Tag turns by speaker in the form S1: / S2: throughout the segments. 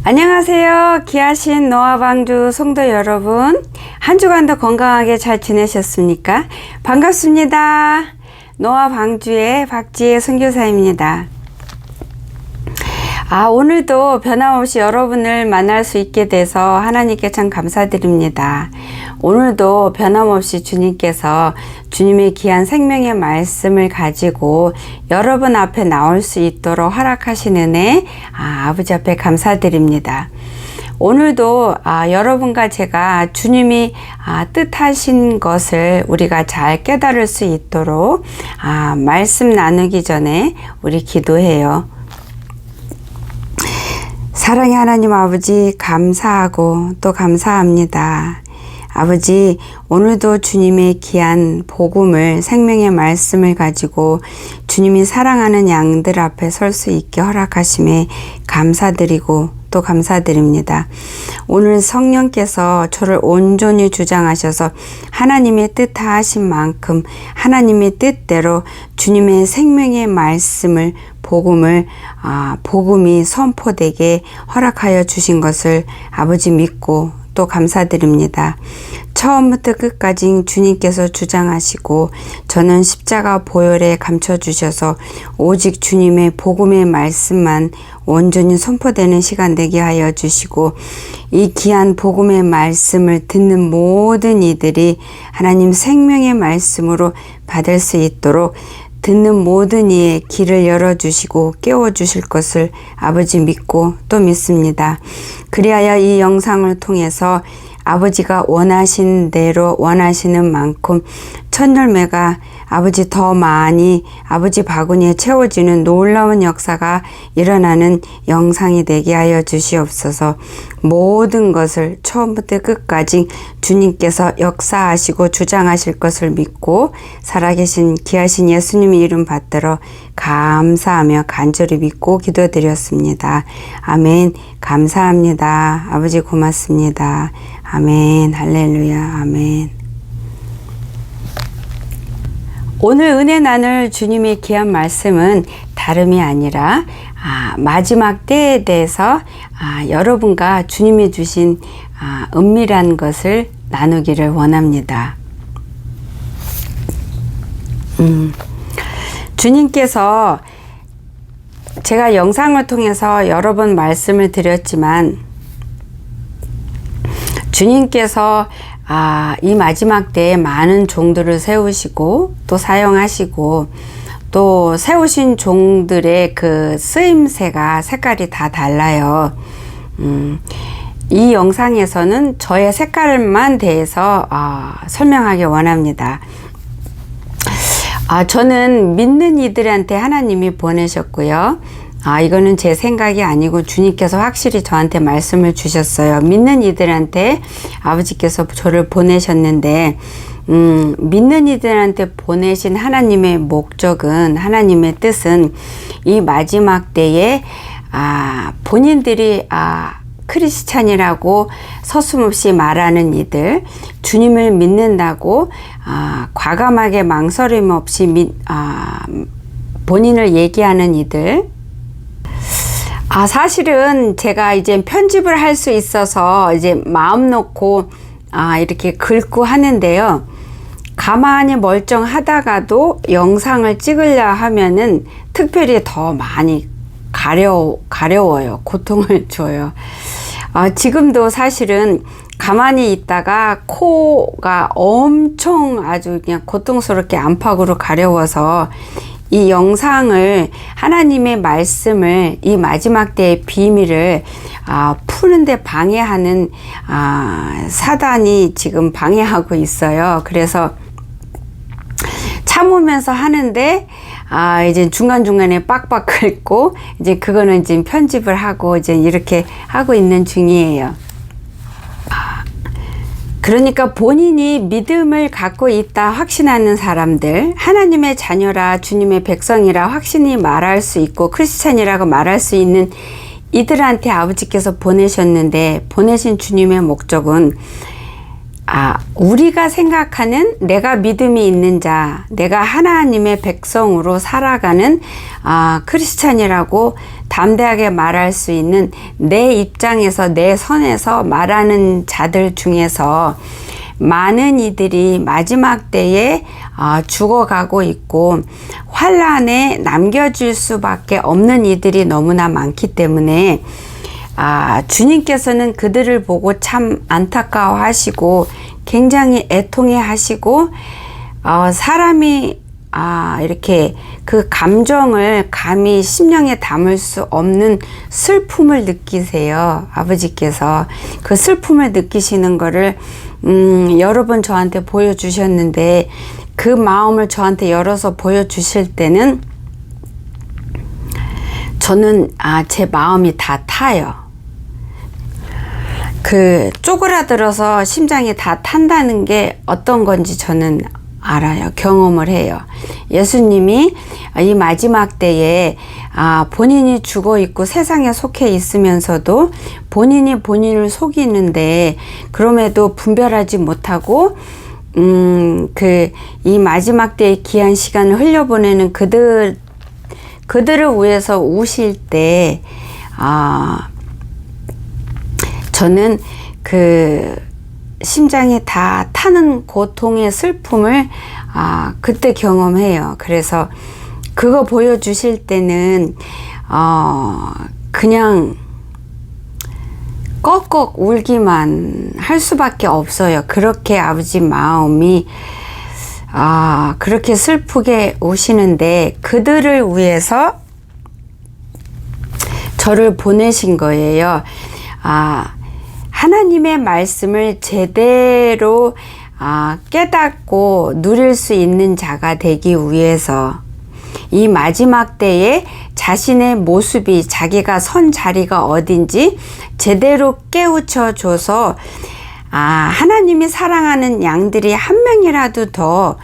S1: 안녕하세요. 귀하신 노아방주 성도 여러분, 한 주간도 건강하게 잘 지내셨습니까? 반갑습니다. 노아방주의 박지혜 선교사입니다. 오늘도 변함없이 여러분을 만날 수 있게 돼서 하나님께 참 감사드립니다. 오늘도 변함없이 주님께서 주님의 귀한 생명의 말씀을 가지고 여러분 앞에 나올 수 있도록 허락하신 은혜, 아버지 앞에 감사드립니다. 오늘도 여러분과 제가 주님이 뜻하신 것을 우리가 잘 깨달을 수 있도록 말씀 나누기 전에 우리 기도해요. 사랑의 하나님 아버지, 감사하고 또 감사합니다. 아버지, 오늘도 주님의 귀한 복음을, 생명의 말씀을 가지고 주님이 사랑하는 양들 앞에 설 수 있게 허락하심에 감사드리고 또 감사드립니다. 오늘 성령께서 저를 온전히 주장하셔서 하나님의 뜻하신 만큼 하나님의 뜻대로 주님의 생명의 말씀을, 복음이 선포되게 허락하여 주신 것을 아버지 믿고 또 감사드립니다. 처음부터 끝까지 주님께서 주장하시고 저는 십자가 보혈에 감춰주셔서 오직 주님의 복음의 말씀만 온전히 선포되는 시간 되게 하여 주시고, 이 귀한 복음의 말씀을 듣는 모든 이들이 하나님 생명의 말씀으로 받을 수 있도록 듣는 모든 이의 길을 열어주시고 깨워주실 것을 아버지 믿고 또 믿습니다. 그리하여 이 영상을 통해서 아버지가 원하신 대로 원하시는 만큼 첫 열매가 아버지 더 많이 아버지 바구니에 채워지는 놀라운 역사가 일어나는 영상이 되게 하여 주시옵소서. 모든 것을 처음부터 끝까지 주님께서 역사하시고 주장하실 것을 믿고 살아계신 귀하신 예수님의 이름 받들어 감사하며 간절히 믿고 기도드렸습니다. 아멘. 감사합니다. 아버지 고맙습니다. 아멘. 할렐루야. 아멘. 오늘 은혜 나눌 주님의 귀한 말씀은 다름이 아니라 마지막 때에 대해서 여러분과 주님이 주신 은밀한 것을 나누기를 원합니다. 주님께서 제가 영상을 통해서 여러 번 말씀을 드렸지만 주님께서 이 마지막 때에 많은 종들을 세우시고 또 사용하시고 또 세우신 종들의 그 쓰임새가 색깔이 다 달라요. 이 영상에서는 저의 색깔만 대해서 설명하기 원합니다. 저는 믿는 이들한테 하나님이 보내셨고요. 이거는 제 생각이 아니고 주님께서 확실히 저한테 말씀을 주셨어요. 믿는 이들한테 아버지께서 저를 보내셨는데, 믿는 이들한테 보내신 하나님의 목적은, 하나님의 뜻은 이 마지막 때에 본인들이 크리스찬이라고 서슴없이 말하는 이들, 주님을 믿는다고 과감하게 망설임 없이 본인을 얘기하는 이들, 사실은 제가 이제 편집을 할 수 있어서 이제 마음 놓고 이렇게 긁고 하는데요. 가만히 멀쩡하다가도 영상을 찍으려 하면은 특별히 더 많이 가려워요. 고통을 줘요. 지금도 사실은 가만히 있다가 코가 엄청 아주 그냥 고통스럽게 안팎으로 가려워서 이 영상을, 하나님의 말씀을, 이 마지막 때의 비밀을 푸는데 방해하는 사단이 지금 방해하고 있어요. 그래서 참으면서 하는데 이제 중간중간에 빡빡 긁고 이제 그거는 지금 편집을 하고 이제 이렇게 하고 있는 중이에요. 그러니까 본인이 믿음을 갖고 있다 확신하는 사람들, 하나님의 자녀라 주님의 백성이라 확신히 말할 수 있고 크리스찬이라고 말할 수 있는 이들한테 아버지께서 보내셨는데, 보내신 주님의 목적은 우리가 생각하는 내가 믿음이 있는 자, 내가 하나님의 백성으로 살아가는 크리스찬이라고 담대하게 말할 수 있는 내 입장에서 내 선에서 말하는 자들 중에서 많은 이들이 마지막 때에 죽어가고 있고 환란에 남겨질 수밖에 없는 이들이 너무나 많기 때문에 주님께서는 그들을 보고 참 안타까워 하시고 굉장히 애통해 하시고 사람이 이렇게 그 감정을 감히 심령에 담을 수 없는 슬픔을 느끼세요. 아버지께서 그 슬픔을 느끼시는 거를 여러 번 저한테 보여주셨는데 그 마음을 저한테 열어서 보여주실 때는 저는 제 마음이 다 타요. 그 쪼그라들어서 심장이 다 탄다는 게 어떤 건지 저는 알아요. 경험을 해요. 예수님이 이 마지막 때에 본인이 죽어 있고 세상에 속해 있으면서도 본인이 본인을 속이는데 그럼에도 분별하지 못하고 이 마지막 때의 귀한 시간을 흘려보내는 그들을 위해서 우실 때 저는 그 심장이 다 타는 고통의 슬픔을 그때 경험해요. 그래서 그거 보여주실 때는 그냥 꺽꺽 울기만 할 수밖에 없어요. 그렇게 아버지 마음이 그렇게 슬프게 우시는데 그들을 위해서 저를 보내신 거예요. 하나님의 말씀을 제대로 깨닫고 누릴 수 있는 자가 되기 위해서 이 마지막 때에 자신의 모습이 자기가 선 자리가 어딘지 제대로 깨우쳐 줘서 하나님이 사랑하는 양들이 한 명이라도 더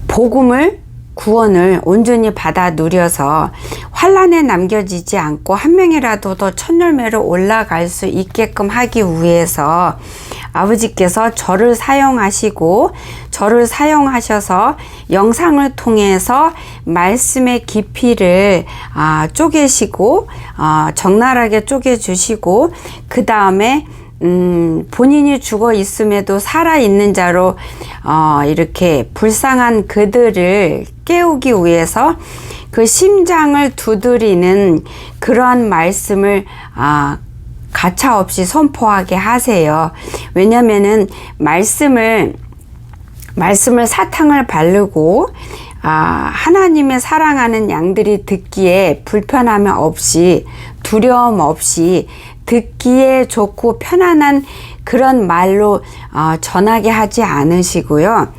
S1: 복음을 구원을 온전히 받아 누려서 환란에 남겨지지 않고 한 명이라도 더 천열매로 올라갈 수 있게끔 하기 위해서 아버지께서 저를 사용하시고 저를 사용하셔서 영상을 통해서 말씀의 깊이를 쪼개시고 적나라하게 쪼개주시고 그 다음에 본인이 죽어 있음에도 살아있는 자로 이렇게 불쌍한 그들을 깨우기 위해서 그 심장을 두드리는 그러한 말씀을 가차없이 선포하게 하세요. 왜냐면은 말씀을 사탕을 바르고 하나님의 사랑하는 양들이 듣기에 불편함 없이 두려움 없이 듣기에 좋고 편안한 그런 말로 전하게 하지 않으시고요.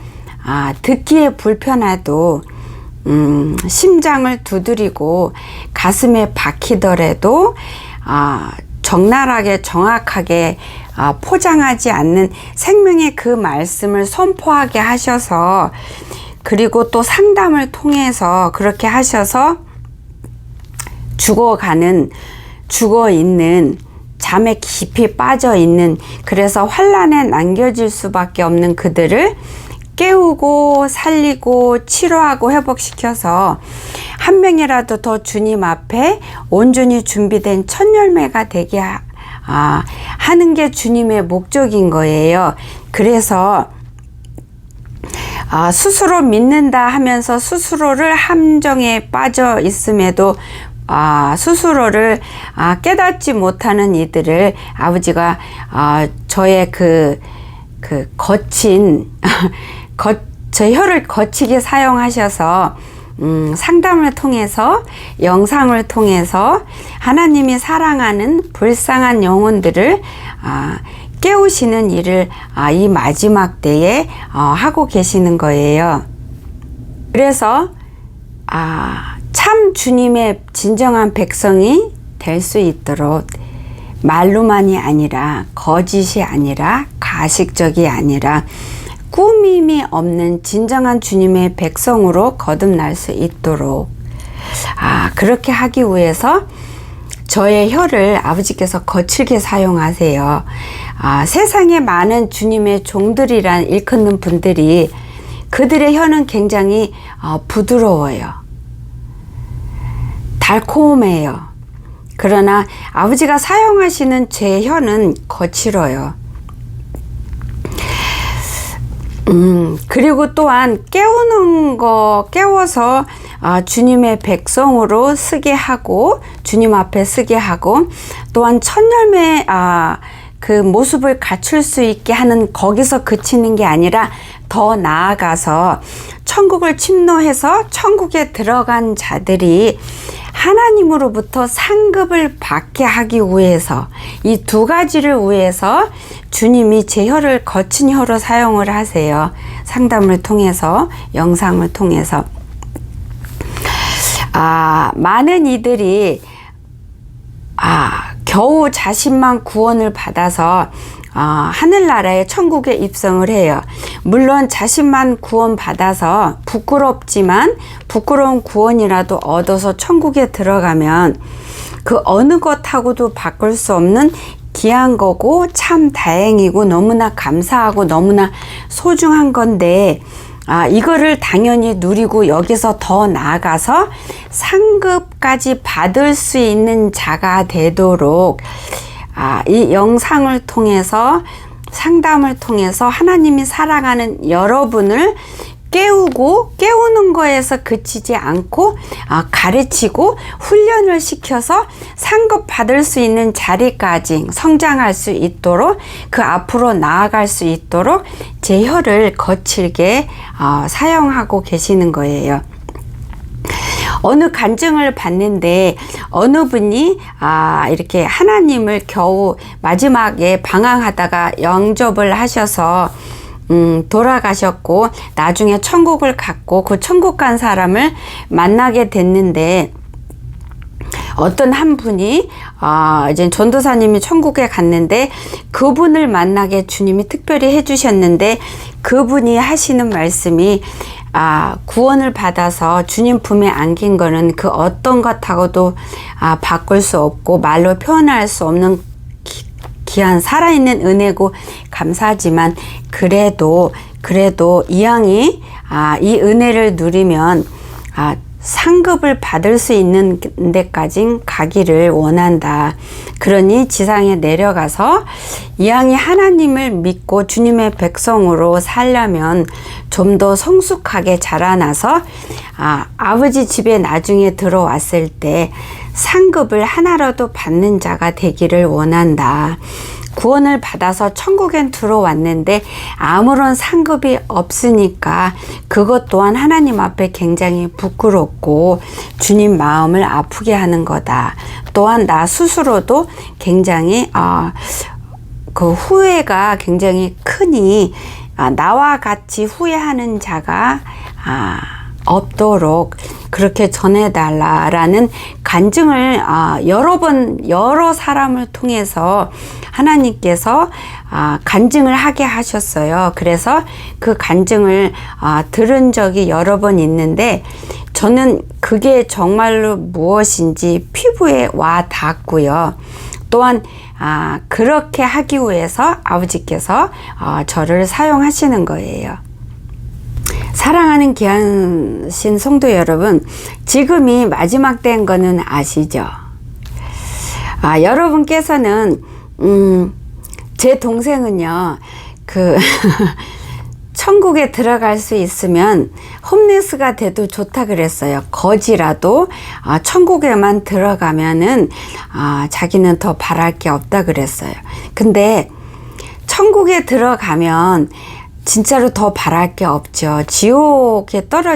S1: 듣기에 불편해도 심장을 두드리고 가슴에 박히더라도 적나라하게 정확하게 포장하지 않는 생명의 그 말씀을 선포하게 하셔서 그리고 또 상담을 통해서 그렇게 하셔서 죽어있는 잠에 깊이 빠져있는 그래서 환란에 남겨질 수밖에 없는 그들을 깨우고 살리고 치료하고 회복시켜서 한 명이라도 더 주님 앞에 온전히 준비된 첫 열매가 되게 하는 게 주님의 목적인 거예요. 그래서 스스로 믿는다 하면서 스스로를 함정에 빠져 있음에도 스스로를 깨닫지 못하는 이들을 아버지가 저의 그 거친 저 혀를 거치게 사용하셔서 상담을 통해서 영상을 통해서 하나님이 사랑하는 불쌍한 영혼들을 깨우시는 일을 이 마지막 때에 하고 계시는 거예요. 그래서 참 주님의 진정한 백성이 될 수 있도록 말로만이 아니라 거짓이 아니라 가식적이 아니라 꾸밈이 없는 진정한 주님의 백성으로 거듭날 수 있도록 그렇게 하기 위해서 저의 혀를 아버지께서 거칠게 사용하세요. 세상에 많은 주님의 종들이란 일컫는 분들이 그들의 혀는 굉장히 부드러워요. 달콤해요. 그러나 아버지가 사용하시는 제 혀는 거칠어요. 그리고 또한 깨워서 주님의 백성으로 쓰게 하고, 주님 앞에 쓰게 하고, 또한 첫열매 그 모습을 갖출 수 있게 하는, 거기서 그치는 게 아니라 더 나아가서 천국을 침노해서 천국에 들어간 자들이 하나님으로부터 상급을 받게 하기 위해서, 이 두 가지를 위해서 주님이 제 혀를 거친 혀로 사용을 하세요. 상담을 통해서, 영상을 통해서. 많은 이들이 겨우 자신만 구원을 받아서 하늘나라의 천국에 입성을 해요. 물론 자신만 구원받아서 부끄럽지만, 부끄러운 구원이라도 얻어서 천국에 들어가면 그 어느 것하고도 바꿀 수 없는 귀한 거고 참 다행이고 너무나 감사하고 너무나 소중한 건데, 이거를 당연히 누리고 여기서 더 나아가서 상급까지 받을 수 있는 자가 되도록 이 영상을 통해서, 상담을 통해서 하나님이 사랑하는 여러분을 깨우는 거에서 그치지 않고 가르치고 훈련을 시켜서 상급 받을 수 있는 자리까지 성장할 수 있도록, 그 앞으로 나아갈 수 있도록 제 혀를 거칠게 사용하고 계시는 거예요. 어느 간증을 봤는데 어느 분이 이렇게 하나님을 겨우 마지막에 방황하다가 영접을 하셔서 돌아가셨고, 나중에 천국을 갔고, 그 천국 간 사람을 만나게 됐는데, 어떤 한 분이 이제 전도사님이 천국에 갔는데 그분을 만나게 주님이 특별히 해주셨는데, 그분이 하시는 말씀이 구원을 받아서 주님 품에 안긴 거는 그 어떤 것하고도 바꿀 수 없고 말로 표현할 수 없는 귀한 살아있는 은혜고 감사하지만, 그래도 이 양이 이 은혜를 누리면 상급을 받을 수 있는 데까지 가기를 원한다. 그러니 지상에 내려가서 이 양이 하나님을 믿고 주님의 백성으로 살려면 좀 더 성숙하게 자라나서 아버지 집에 나중에 들어왔을 때 상급을 하나라도 받는 자가 되기를 원한다. 구원을 받아서 천국엔 들어왔는데 아무런 상급이 없으니까 그것 또한 하나님 앞에 굉장히 부끄럽고 주님 마음을 아프게 하는 거다. 또한 나 스스로도 굉장히 그 후회가 굉장히 크니 나와 같이 후회하는 자가 없도록 그렇게 전해달라라는 간증을 여러 사람을 통해서 하나님께서 간증을 하게 하셨어요. 그래서 그 간증을 들은 적이 여러 번 있는데, 저는 그게 정말로 무엇인지 피부에 와 닿았고요. 또한 그렇게 하기 위해서 아버지께서 저를 사용하시는 거예요. 사랑하는 귀하신 성도 여러분, 지금이 마지막 때인 거는 아시죠? 여러분께서는 제 동생은요, 천국에 들어갈 수 있으면 홈리스가 돼도 좋다 그랬어요. 거지라도 천국에만 들어가면은 자기는 더 바랄 게 없다 그랬어요. 근데 천국에 들어가면 진짜로 더 바랄 게 없죠.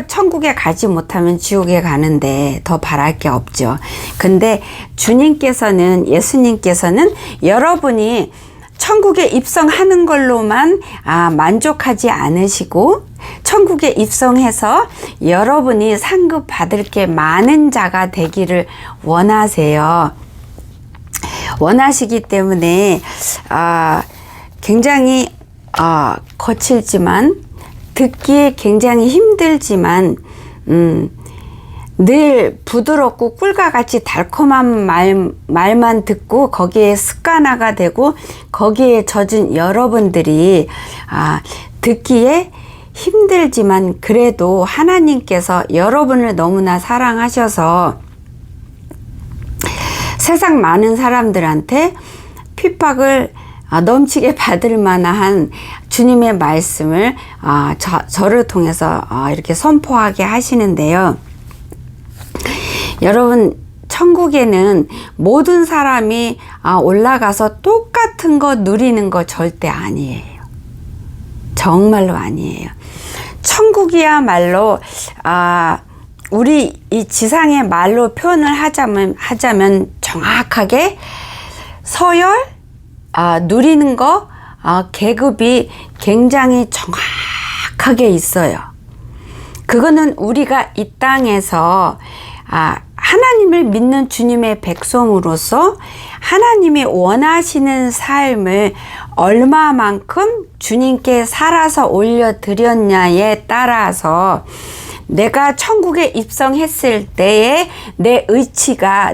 S1: 천국에 가지 못하면 지옥에 가는데 더 바랄 게 없죠. 근데 예수님께서는 여러분이 천국에 입성하는 걸로만 만족하지 않으시고, 천국에 입성해서 여러분이 상급 받을 게 많은 자가 되기를 원하시기 때문에 굉장히 거칠지만, 듣기에 굉장히 힘들지만 늘 부드럽고 꿀과 같이 달콤한 말만 듣고 거기에 습관화가 되고 거기에 젖은 여러분들이 듣기에 힘들지만 그래도 하나님께서 여러분을 너무나 사랑하셔서 세상 많은 사람들한테 핍박을 넘치게 받을 만한 주님의 말씀을 저를 통해서 이렇게 선포하게 하시는데요. 여러분, 천국에는 모든 사람이 올라가서 똑같은 거 누리는 거 절대 아니에요. 정말로 아니에요. 천국이야말로 우리 이 지상의 말로 표현을 하자면 정확하게 서열 누리는 거 계급이 굉장히 정확하게 있어요. 그거는 우리가 이 땅에서 하나님을 믿는 주님의 백성으로서 하나님이 원하시는 삶을 얼마만큼 주님께 살아서 올려드렸냐에 따라서 내가 천국에 입성했을 때에 내 위치가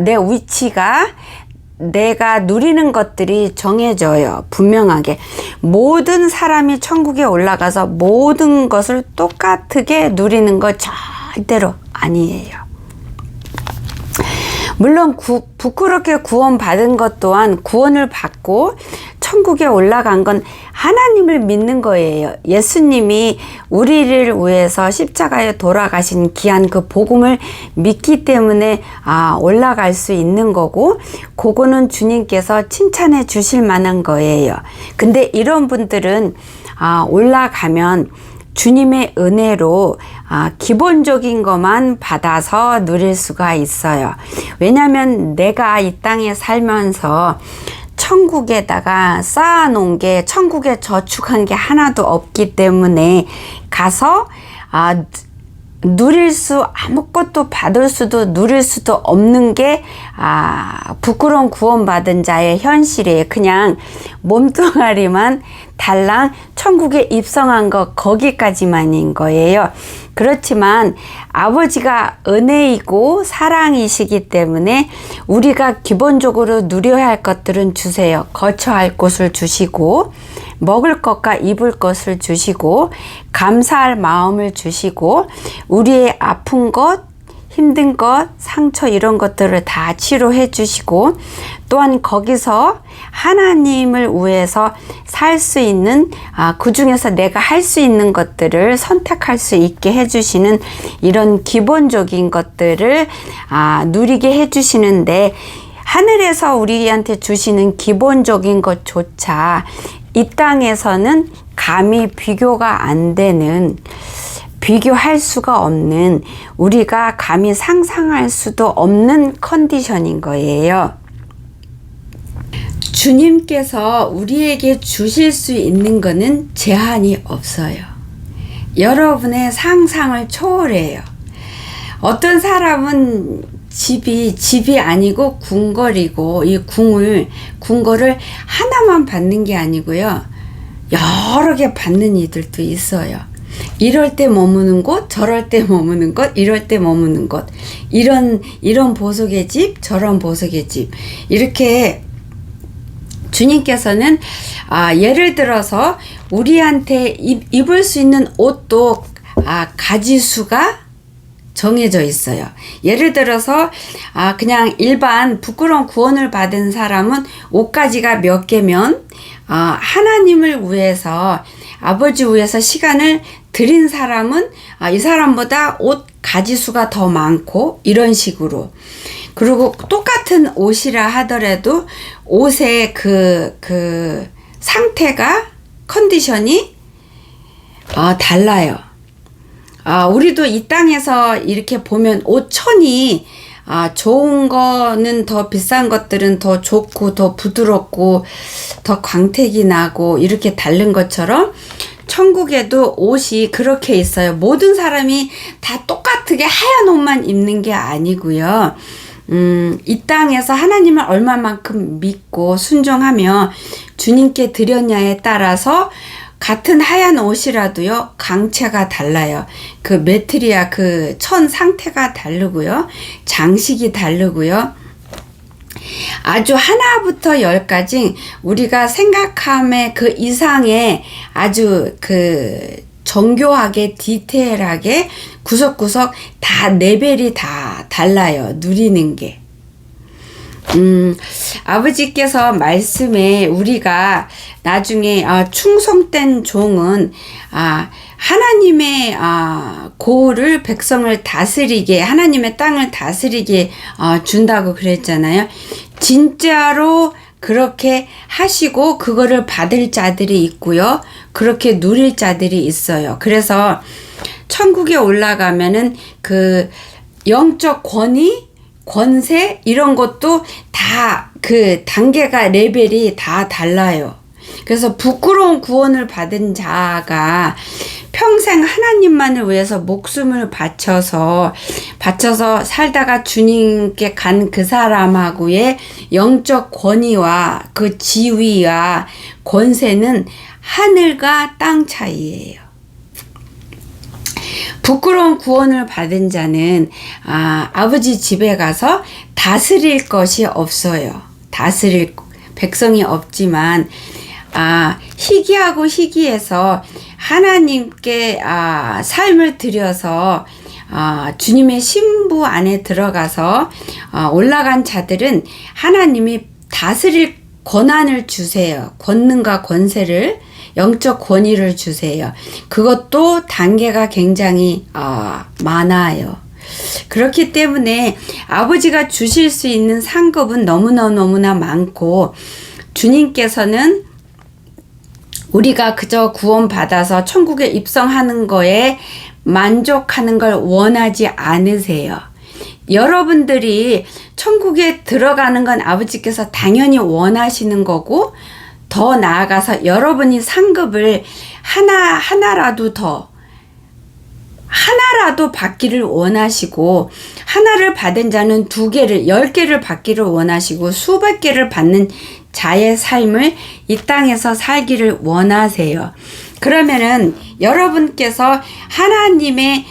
S1: 내가 누리는 것들이 정해져요. 분명하게. 모든 사람이 천국에 올라가서 모든 것을 똑같게 누리는 거 절대로 아니에요. 물론 부끄럽게 구원받은 것 또한 구원을 받고 천국에 올라간 건 하나님을 믿는 거예요. 예수님이 우리를 위해서 십자가에 돌아가신 귀한 그 복음을 믿기 때문에 올라갈 수 있는 거고 그거는 주님께서 칭찬해 주실 만한 거예요. 근데 이런 분들은 올라가면 주님의 은혜로 기본적인 것만 받아서 누릴 수가 있어요. 왜냐하면 내가 이 땅에 살면서 천국에다가 쌓아놓은 게 천국에 저축한 게 하나도 없기 때문에 가서 누릴 수 아무것도 받을 수도 누릴 수도 없는 게 부끄러운 구원받은 자의 현실이에요. 그냥 몸뚱아리만 달랑 천국에 입성한 거 거기까지만인 거예요. 그렇지만 아버지가 은혜이고 사랑이시기 때문에 우리가 기본적으로 누려야 할 것들은 주세요. 거처 할 곳을 주시고 먹을 것과 입을 것을 주시고 감사할 마음을 주시고 우리의 아픈 것, 힘든 것, 상처 이런 것들을 다 치료해 주시고 또한 거기서 하나님을 위해서 살 수 있는 그 중에서 내가 할 수 있는 것들을 선택할 수 있게 해주시는 이런 기본적인 것들을 누리게 해주시는데 하늘에서 우리한테 주시는 기본적인 것조차 이 땅에서는 감히 비교가 안 되는 비교할 수가 없는 우리가 감히 상상할 수도 없는 컨디션인 거예요. 주님께서 우리에게 주실 수 있는 것은 제한이 없어요. 여러분의 상상을 초월해요. 어떤 사람은 집이 아니고 궁궐이고 이 궁궐을 하나만 받는 게 아니고요. 여러 개 받는 이들도 있어요. 이럴 때 머무는 곳, 저럴 때 머무는 곳, 이럴 때 머무는 곳. 이런 보석의 집, 저런 보석의 집. 이렇게 주님께서는 예를 들어서 우리한테 입을 수 있는 옷도 가지수가 정해져 있어요. 예를 들어서 그냥 일반 부끄러운 구원을 받은 사람은 옷가지가 몇 개면 하나님을 위해서 아버지 위해서 시간을 드린 사람은 이 사람보다 옷 가지수가 더 많고 이런 식으로 그리고 똑같은 옷이라 하더라도 옷의 그 상태가 컨디션이 달라요. 우리도 이 땅에서 이렇게 보면 옷천이 좋은 거는 더 비싼 것들은 더 좋고 더 부드럽고 더 광택이 나고 이렇게 다른 것처럼 천국에도 옷이 그렇게 있어요. 모든 사람이 다 똑같게 하얀 옷만 입는 게 아니고요. 이 땅에서 하나님을 얼마만큼 믿고 순종하며 주님께 드렸냐에 따라서 같은 하얀 옷이라도요, 강체가 달라요. 그 메트리아 그 천 상태가 다르고요. 장식이 다르고요. 아주 하나부터 열까지 우리가 생각함의 그 이상의 아주 그 정교하게 디테일하게 구석구석 다 레벨이 다 달라요. 누리는 게. 아버지께서 말씀에 우리가 나중에 충성된 종은 하나님의 고를 백성을 다스리게 하나님의 땅을 다스리게 준다고 그랬잖아요. 진짜로 그렇게 하시고 그거를 받을 자들이 있고요. 그렇게 누릴 자들이 있어요. 그래서 천국에 올라가면은 그 영적 권위, 권세 이런 것도 다 그 단계가 레벨이 다 달라요. 그래서 부끄러운 구원을 받은 자가 평생 하나님만을 위해서 목숨을 바쳐서 살다가 주님께 간 그 사람하고의 영적 권위와 그 지위와 권세는 하늘과 땅 차이예요. 부끄러운 구원을 받은 자는 아버지 집에 가서 다스릴 것이 없어요. 다스릴 백성이 없지만 희귀하고 희귀해서 하나님께 삶을 들여서 주님의 신부 안에 들어가서 올라간 자들은 하나님이 다스릴 권한을 주세요. 권능과 권세를 영적 권위를 주세요. 그것도 단계가 굉장히 많아요. 그렇기 때문에 아버지가 주실 수 있는 상급은 너무나 많고 주님께서는 우리가 그저 구원받아서 천국에 입성하는 거에 만족하는 걸 원하지 않으세요. 여러분들이 천국에 들어가는 건 아버지께서 당연히 원하시는 거고 더 나아가서 여러분이 상급을 하나라도 받기를 원하시고 하나를 받은 자는 2개를 10개를 받기를 원하시고 수백 개를 받는 자의 삶을 이 땅에서 살기를 원하세요. 그러면은 여러분께서 하나님의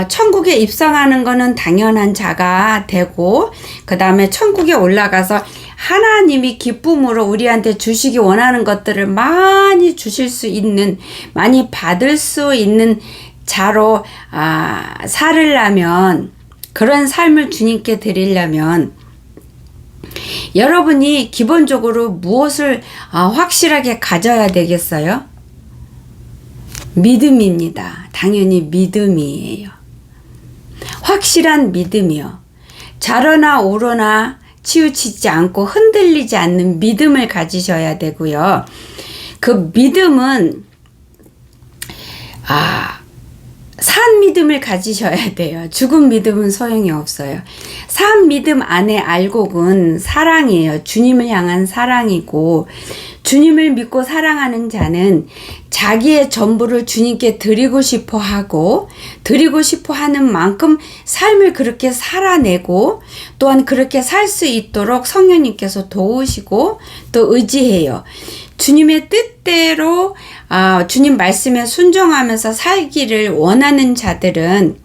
S1: 천국에 입성하는 거는 당연한 자가 되고 그 다음에 천국에 올라가서 하나님이 기쁨으로 우리한테 주시기 원하는 것들을 많이 주실 수 있는 많이 받을 수 있는 자로 살으려면 그런 삶을 주님께 드리려면 여러분이 기본적으로 무엇을 확실하게 가져야 되겠어요? 믿음입니다. 당연히 믿음이에요. 확실한 믿음이요. 좌로나 우로나 치우치지 않고 흔들리지 않는 믿음을 가지셔야 되고요. 그 믿음은 산 믿음을 가지셔야 돼요. 죽은 믿음은 소용이 없어요. 산 믿음 안에 알곡은 사랑이에요. 주님을 향한 사랑이고 주님을 믿고 사랑하는 자는 자기의 전부를 주님께 드리고 싶어 하고 드리고 싶어 하는 만큼 삶을 그렇게 살아내고 또한 그렇게 살 수 있도록 성령님께서 도우시고 또 의지해요. 주님의 뜻대로 주님 말씀에 순종하면서 살기를 원하는 자들은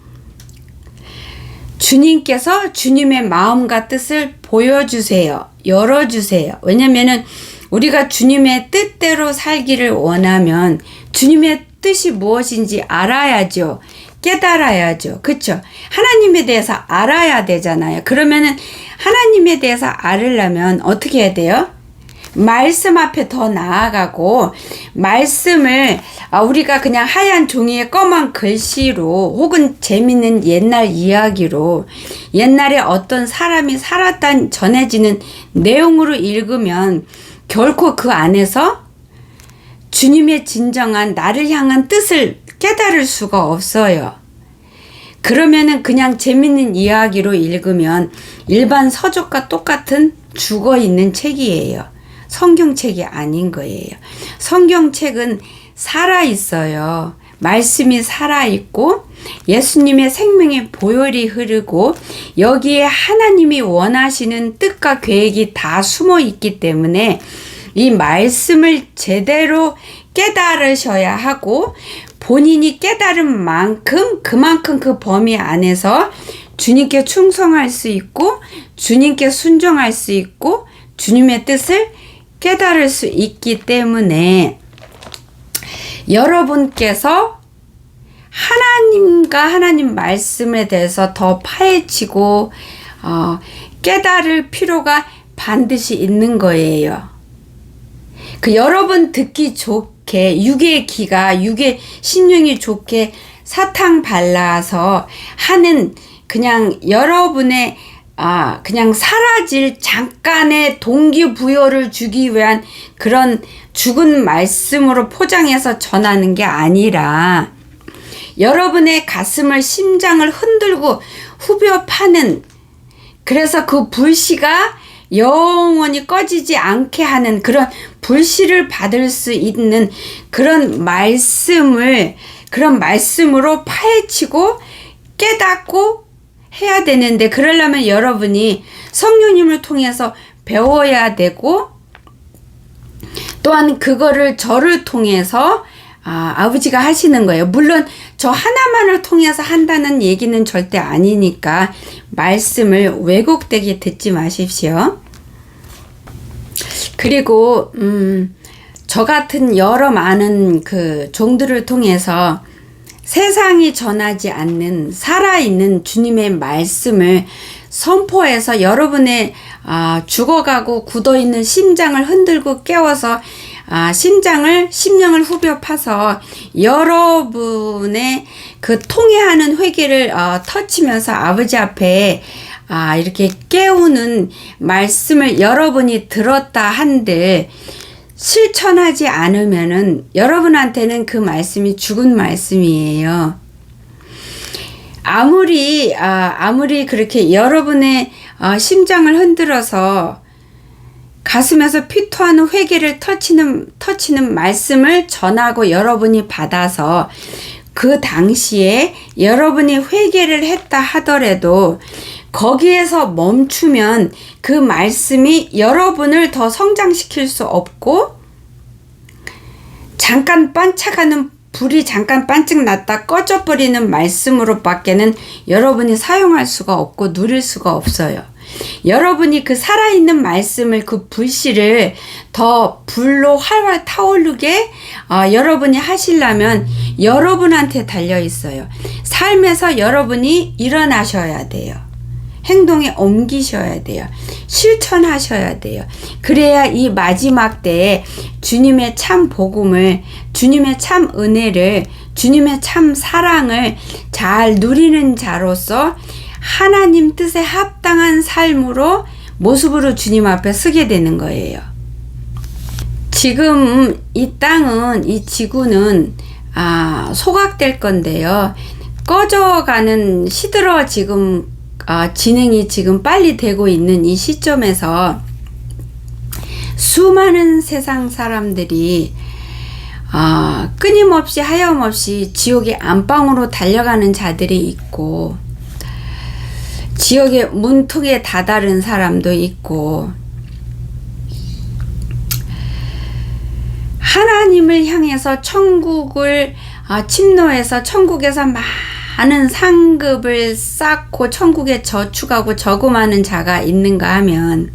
S1: 주님께서 주님의 마음과 뜻을 보여주세요. 열어주세요. 왜냐면은 우리가 주님의 뜻대로 살기를 원하면 주님의 뜻이 무엇인지 알아야죠. 깨달아야죠. 그쵸? 하나님에 대해서 알아야 되잖아요. 그러면은 하나님에 대해서 알으려면 어떻게 해야 돼요? 말씀 앞에 더 나아가고 말씀을 우리가 그냥 하얀 종이에 검은 글씨로 혹은 재밌는 옛날 이야기로 옛날에 어떤 사람이 살았다 전해지는 내용으로 읽으면 결코 그 안에서 주님의 진정한 나를 향한 뜻을 깨달을 수가 없어요. 그러면은 그냥 재밌는 이야기로 읽으면 일반 서적과 똑같은 죽어있는 책이에요. 성경책이 아닌 거예요. 성경책은 살아있어요. 말씀이 살아있고 예수님의 생명의 보혈이 흐르고 여기에 하나님이 원하시는 뜻과 계획이 다 숨어 있기 때문에 이 말씀을 제대로 깨달으셔야 하고 본인이 깨달은 만큼 그만큼 그 범위 안에서 주님께 충성할 수 있고 주님께 순종할 수 있고 주님의 뜻을 깨달을 수 있기 때문에 여러분께서 하나님과 하나님 말씀에 대해서 더 파헤치고 깨달을 필요가 반드시 있는 거예요. 그 여러분 듣기 좋게 육의 기가 육의 심령이 좋게 사탕 발라서 하는 그냥 여러분의 그냥 사라질 잠깐의 동기부여를 주기 위한 그런 죽은 말씀으로 포장해서 전하는 게 아니라 여러분의 가슴을 심장을 흔들고 후벼 파는 그래서 그 불씨가 영원히 꺼지지 않게 하는 그런 불씨를 받을 수 있는 그런 말씀으로 파헤치고 깨닫고 해야 되는데 그러려면 여러분이 성령님을 통해서 배워야 되고 또한 그거를 저를 통해서 아버지가 하시는 거예요. 물론 저 하나만을 통해서 한다는 얘기는 절대 아니니까 말씀을 왜곡되게 듣지 마십시오. 그리고 저 같은 여러 많은 그 종들을 통해서 세상이 전하지 않는 살아있는 주님의 말씀을 선포해서 여러분의 죽어가고 굳어있는 심장을 흔들고 깨워서 심령을 후벼 파서 여러분의 그 통해하는 회개를 터치면서 아버지 앞에 이렇게 깨우는 말씀을 여러분이 들었다 한들 실천하지 않으면은 여러분한테는 그 말씀이 죽은 말씀이에요. 아무리 그렇게 여러분의 심장을 흔들어서 가슴에서 피토하는 회개를 터치는 말씀을 전하고 여러분이 받아서 그 당시에 여러분이 회개를 했다 하더라도 거기에서 멈추면 그 말씀이 여러분을 더 성장시킬 수 없고 잠깐 반짝하는 불이 잠깐 반짝 났다 꺼져버리는 말씀으로 밖에는 여러분이 사용할 수가 없고 누릴 수가 없어요. 여러분이 그 살아있는 말씀을 그 불씨를 더 불로 활활 타오르게 여러분이 하시려면 여러분한테 달려 있어요. 삶에서 여러분이 일어나셔야 돼요. 행동에 옮기셔야 돼요. 실천하셔야 돼요. 그래야 이 마지막 때에 주님의 참 복음을, 주님의 참 은혜를, 주님의 참 사랑을 잘 누리는 자로서 하나님 뜻에 합당한 삶으로 모습으로 주님 앞에 서게 되는 거예요. 지금 이 땅은, 이 지구는 소각될 건데요. 꺼져가는 시들어 지금 진행이 지금 빨리 되고 있는 이 시점에서 수많은 세상 사람들이 끊임없이 하염없이 지옥의 안방으로 달려가는 자들이 있고 지옥의 문턱에 다다른 사람도 있고 하나님을 향해서 천국을 침노해서 천국에서 많은 상급을 쌓고 천국에 저축하고 저금하는 자가 있는가 하면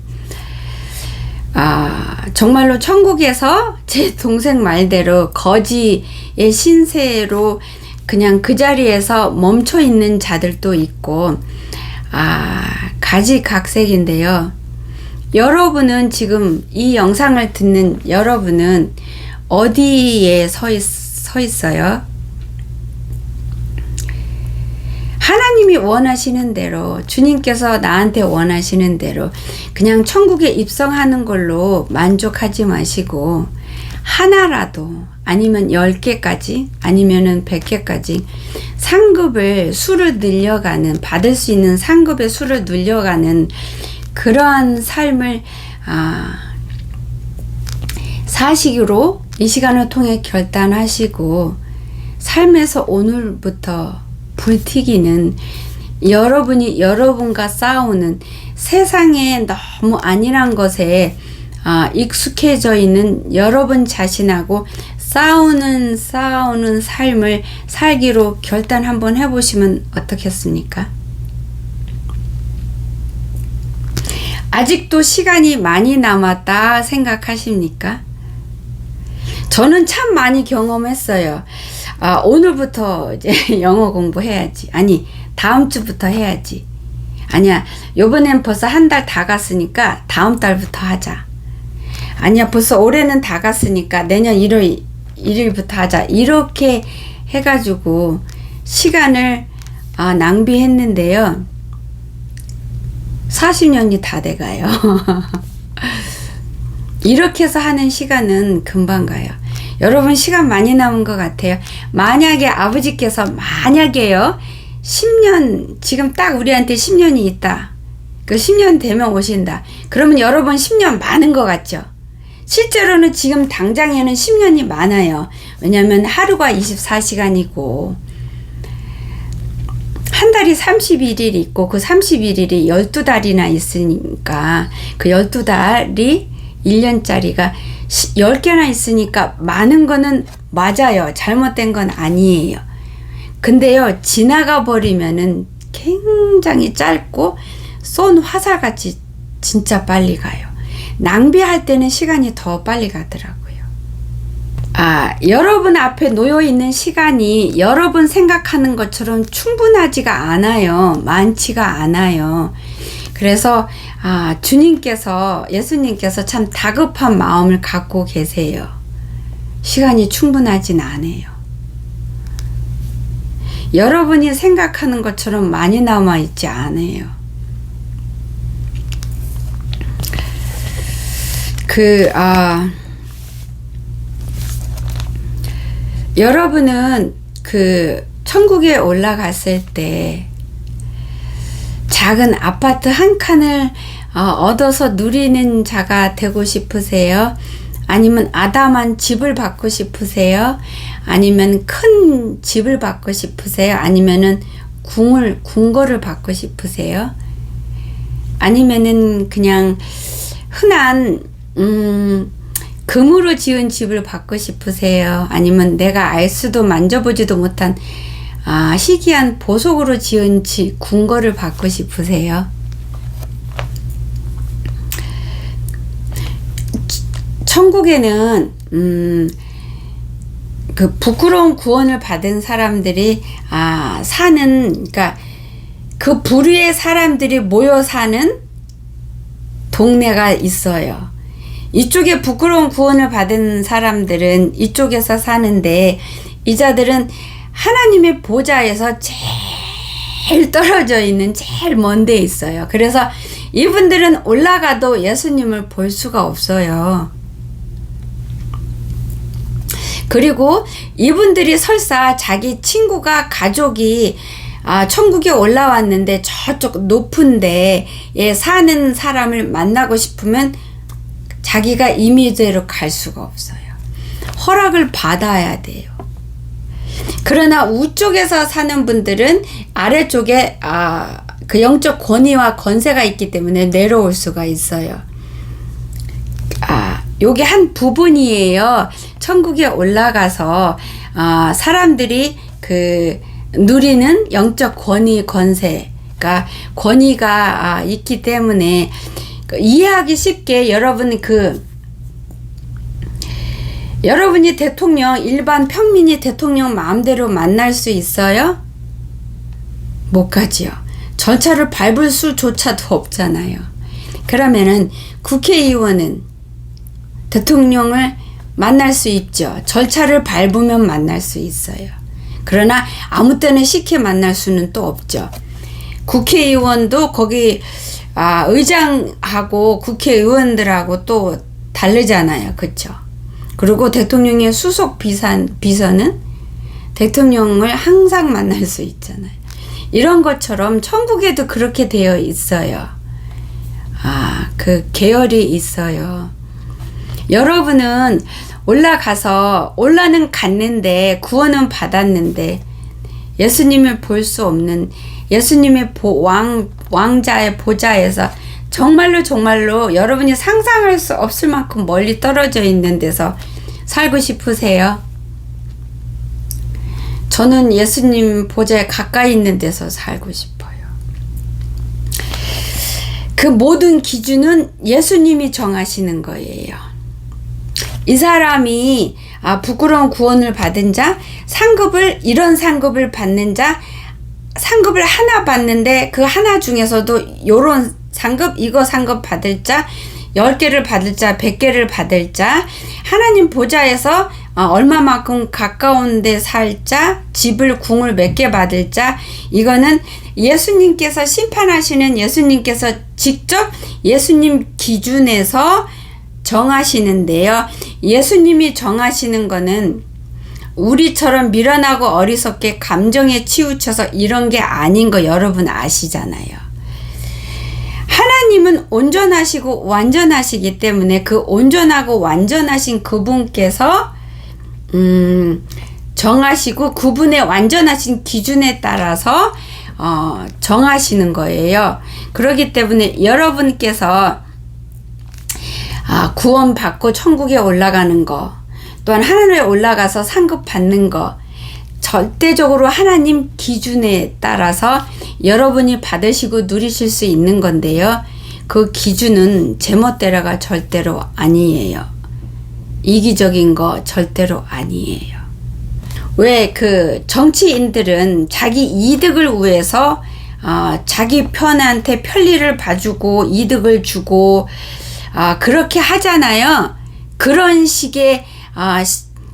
S1: 정말로 천국에서 제 동생 말대로 거지의 신세로 그냥 그 자리에서 멈춰 있는 자들도 있고 가지각색인데요. 여러분은 지금 이 영상을 듣는 여러분은 어디에 서 있어요? 하나님이 원하시는 대로 주님께서 나한테 원하시는 대로 그냥 천국에 입성하는 걸로 만족하지 마시고 하나라도 아니면 10개까지 아니면은 100개까지 상급을 수를 늘려가는 받을 수 있는 상급의 수를 늘려가는 그러한 삶을 사시기로 이 시간을 통해 결단하시고 삶에서 오늘부터 불튀기는 여러분이 여러분과 싸우는 세상에 너무 안일한 것에 익숙해져 있는 여러분 자신하고 싸우는 삶을 살기로 결단 한번 해보시면 어떻겠습니까? 아직도 시간이 많이 남았다 생각하십니까? 저는 참 많이 경험했어요. 오늘부터 이제 영어 공부해야지. 아니, 다음 주부터 해야지. 아니야, 요번엔 벌써 한 달 다 갔으니까 다음 달부터 하자. 아니야, 벌써 올해는 다 갔으니까 내년 1월 1일부터 하자. 이렇게 해가지고 시간을 낭비했는데요. 40년이 다 돼가요. 이렇게 해서 하는 시간은 금방 가요. 여러분 시간 많이 남은 것 같아요. 만약에 아버지께서 만약에요 10년 지금 딱 우리한테 10년이 있다. 그 10년 되면 오신다. 그러면 여러분 10년 많은 것 같죠? 실제로는 지금 당장에는 10년이 많아요. 왜냐하면 하루가 24시간이고 한 달이 31일이 있고 그 31일이 12달이나 있으니까 그 12달이 1년짜리가 10개나 있으니까 많은 거는 맞아요. 잘못된 건 아니에요. 근데요, 지나가 버리면은 굉장히 짧고 쏜 화살같이 진짜 빨리 가요. 낭비할 때는 시간이 더 빨리 가더라고요. 여러분 앞에 놓여 있는 시간이 여러분 생각하는 것처럼 충분하지가 않아요. 많지가 않아요. 그래서 예수님께서 참 다급한 마음을 갖고 계세요. 시간이 충분하진 않아요. 여러분이 생각하는 것처럼 많이 남아 있지 않아요. 여러분은 천국에 올라갔을 때 작은 아파트 한 칸을 얻어서 누리는 자가 되고 싶으세요? 아니면 아담한 집을 받고 싶으세요? 아니면 큰 집을 받고 싶으세요? 아니면은 궁궐을 받고 싶으세요? 아니면은 그냥 흔한 금으로 지은 집을 받고 싶으세요? 아니면 내가 알 수도 만져보지도 못한 희귀한 보석으로 지은 궁궐을 받고 싶으세요? 천국에는 그 부끄러운 구원을 받은 사람들이 그러니까 그 부류의 사람들이 모여 사는 동네가 있어요. 이쪽에 부끄러운 구원을 받은 사람들은 이쪽에서 사는데 이 자들은 하나님의 보좌에서 제일 떨어져 있는 제일 먼 데 있어요. 그래서 이분들은 올라가도 예수님을 볼 수가 없어요. 그리고 이분들이 설사 자기 친구가 가족이 천국에 올라왔는데 저쪽 높은 데에 사는 사람을 만나고 싶으면 자기가 임의대로 갈 수가 없어요. 허락을 받아야 돼요. 그러나 우쪽에서 사는 분들은 아래쪽에 그 영적 권위와 권세가 있기 때문에 내려올 수가 있어요. 요게 한 부분이에요. 천국에 올라가서 사람들이 누리는 영적 권세가 권위가 있기 때문에 이해하기 쉽게 여러분이 일반 평민이 대통령 마음대로 만날 수 있어요? 못 가지요. 절차를 밟을 수조차도 없잖아요. 그러면은 국회의원은 대통령을 만날 수 있죠. 절차를 밟으면 만날 수 있어요. 그러나 아무 때나 쉽게 만날 수는 또 없죠. 국회의원도 거기 의장하고 국회의원들하고 또 다르잖아요. 그렇죠? 그리고 대통령의 수석 비서는 대통령을 항상 만날 수 있잖아요. 이런 것처럼 천국에도 그렇게 되어 있어요. 그 계열이 있어요. 여러분은 올라는 갔는데 구원은 받았는데 예수님을 볼 수 없는 예수님의 왕자의 보좌에서 정말로 여러분이 상상할 수 없을 만큼 멀리 떨어져 있는 데서 살고 싶으세요? 저는 예수님 보좌에 가까이 있는 데서 살고 싶어요. 그 모든 기준은 예수님이 정하시는 거예요. 이 사람이 부끄러운 구원을 받은 자, 이런 상급을 받는 자, 상급을 하나 받는데 그 하나 중에서도 요런 상급, 이거 상급 받을 자, 10개를 받을 자, 100개를 받을 자, 하나님 보좌에서 얼마만큼 가까운 데 살 자, 집을 궁을 몇 개 받을 자, 이거는 예수님께서 심판하시는 예수님께서 직접 예수님 기준에서 정하시는데요. 예수님이 정하시는 거는 우리처럼 미련하고 어리석게 감정에 치우쳐서 이런 게 아닌 거 여러분 아시잖아요. 하나님은 온전하시고 완전하시기 때문에 그 온전하고 완전하신 그분께서 정하시고 그분의 완전하신 기준에 따라서 정하시는 거예요. 그렇기 때문에 여러분께서 구원받고 천국에 올라가는 거, 또한 하늘에 올라가서 상급 받는 거, 절대적으로 하나님 기준에 따라서 여러분이 받으시고 누리실 수 있는 건데요. 그 기준은 제멋대로가 절대로 아니에요. 이기적인 거 절대로 아니에요. 왜 그 정치인들은 자기 이득을 위해서 자기 편한테 편리를 봐주고 이득을 주고 그렇게 하잖아요. 그런 식의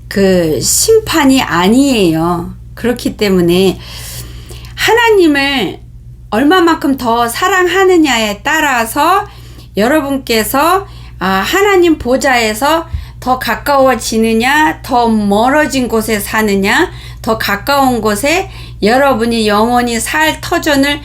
S1: 그 심판이 아니에요. 그렇기 때문에 하나님을 얼마만큼 더 사랑하느냐에 따라서 여러분께서 하나님 보좌에서 더 가까워지느냐, 더 멀어진 곳에 사느냐, 더 가까운 곳에 여러분이 영원히 살 터전을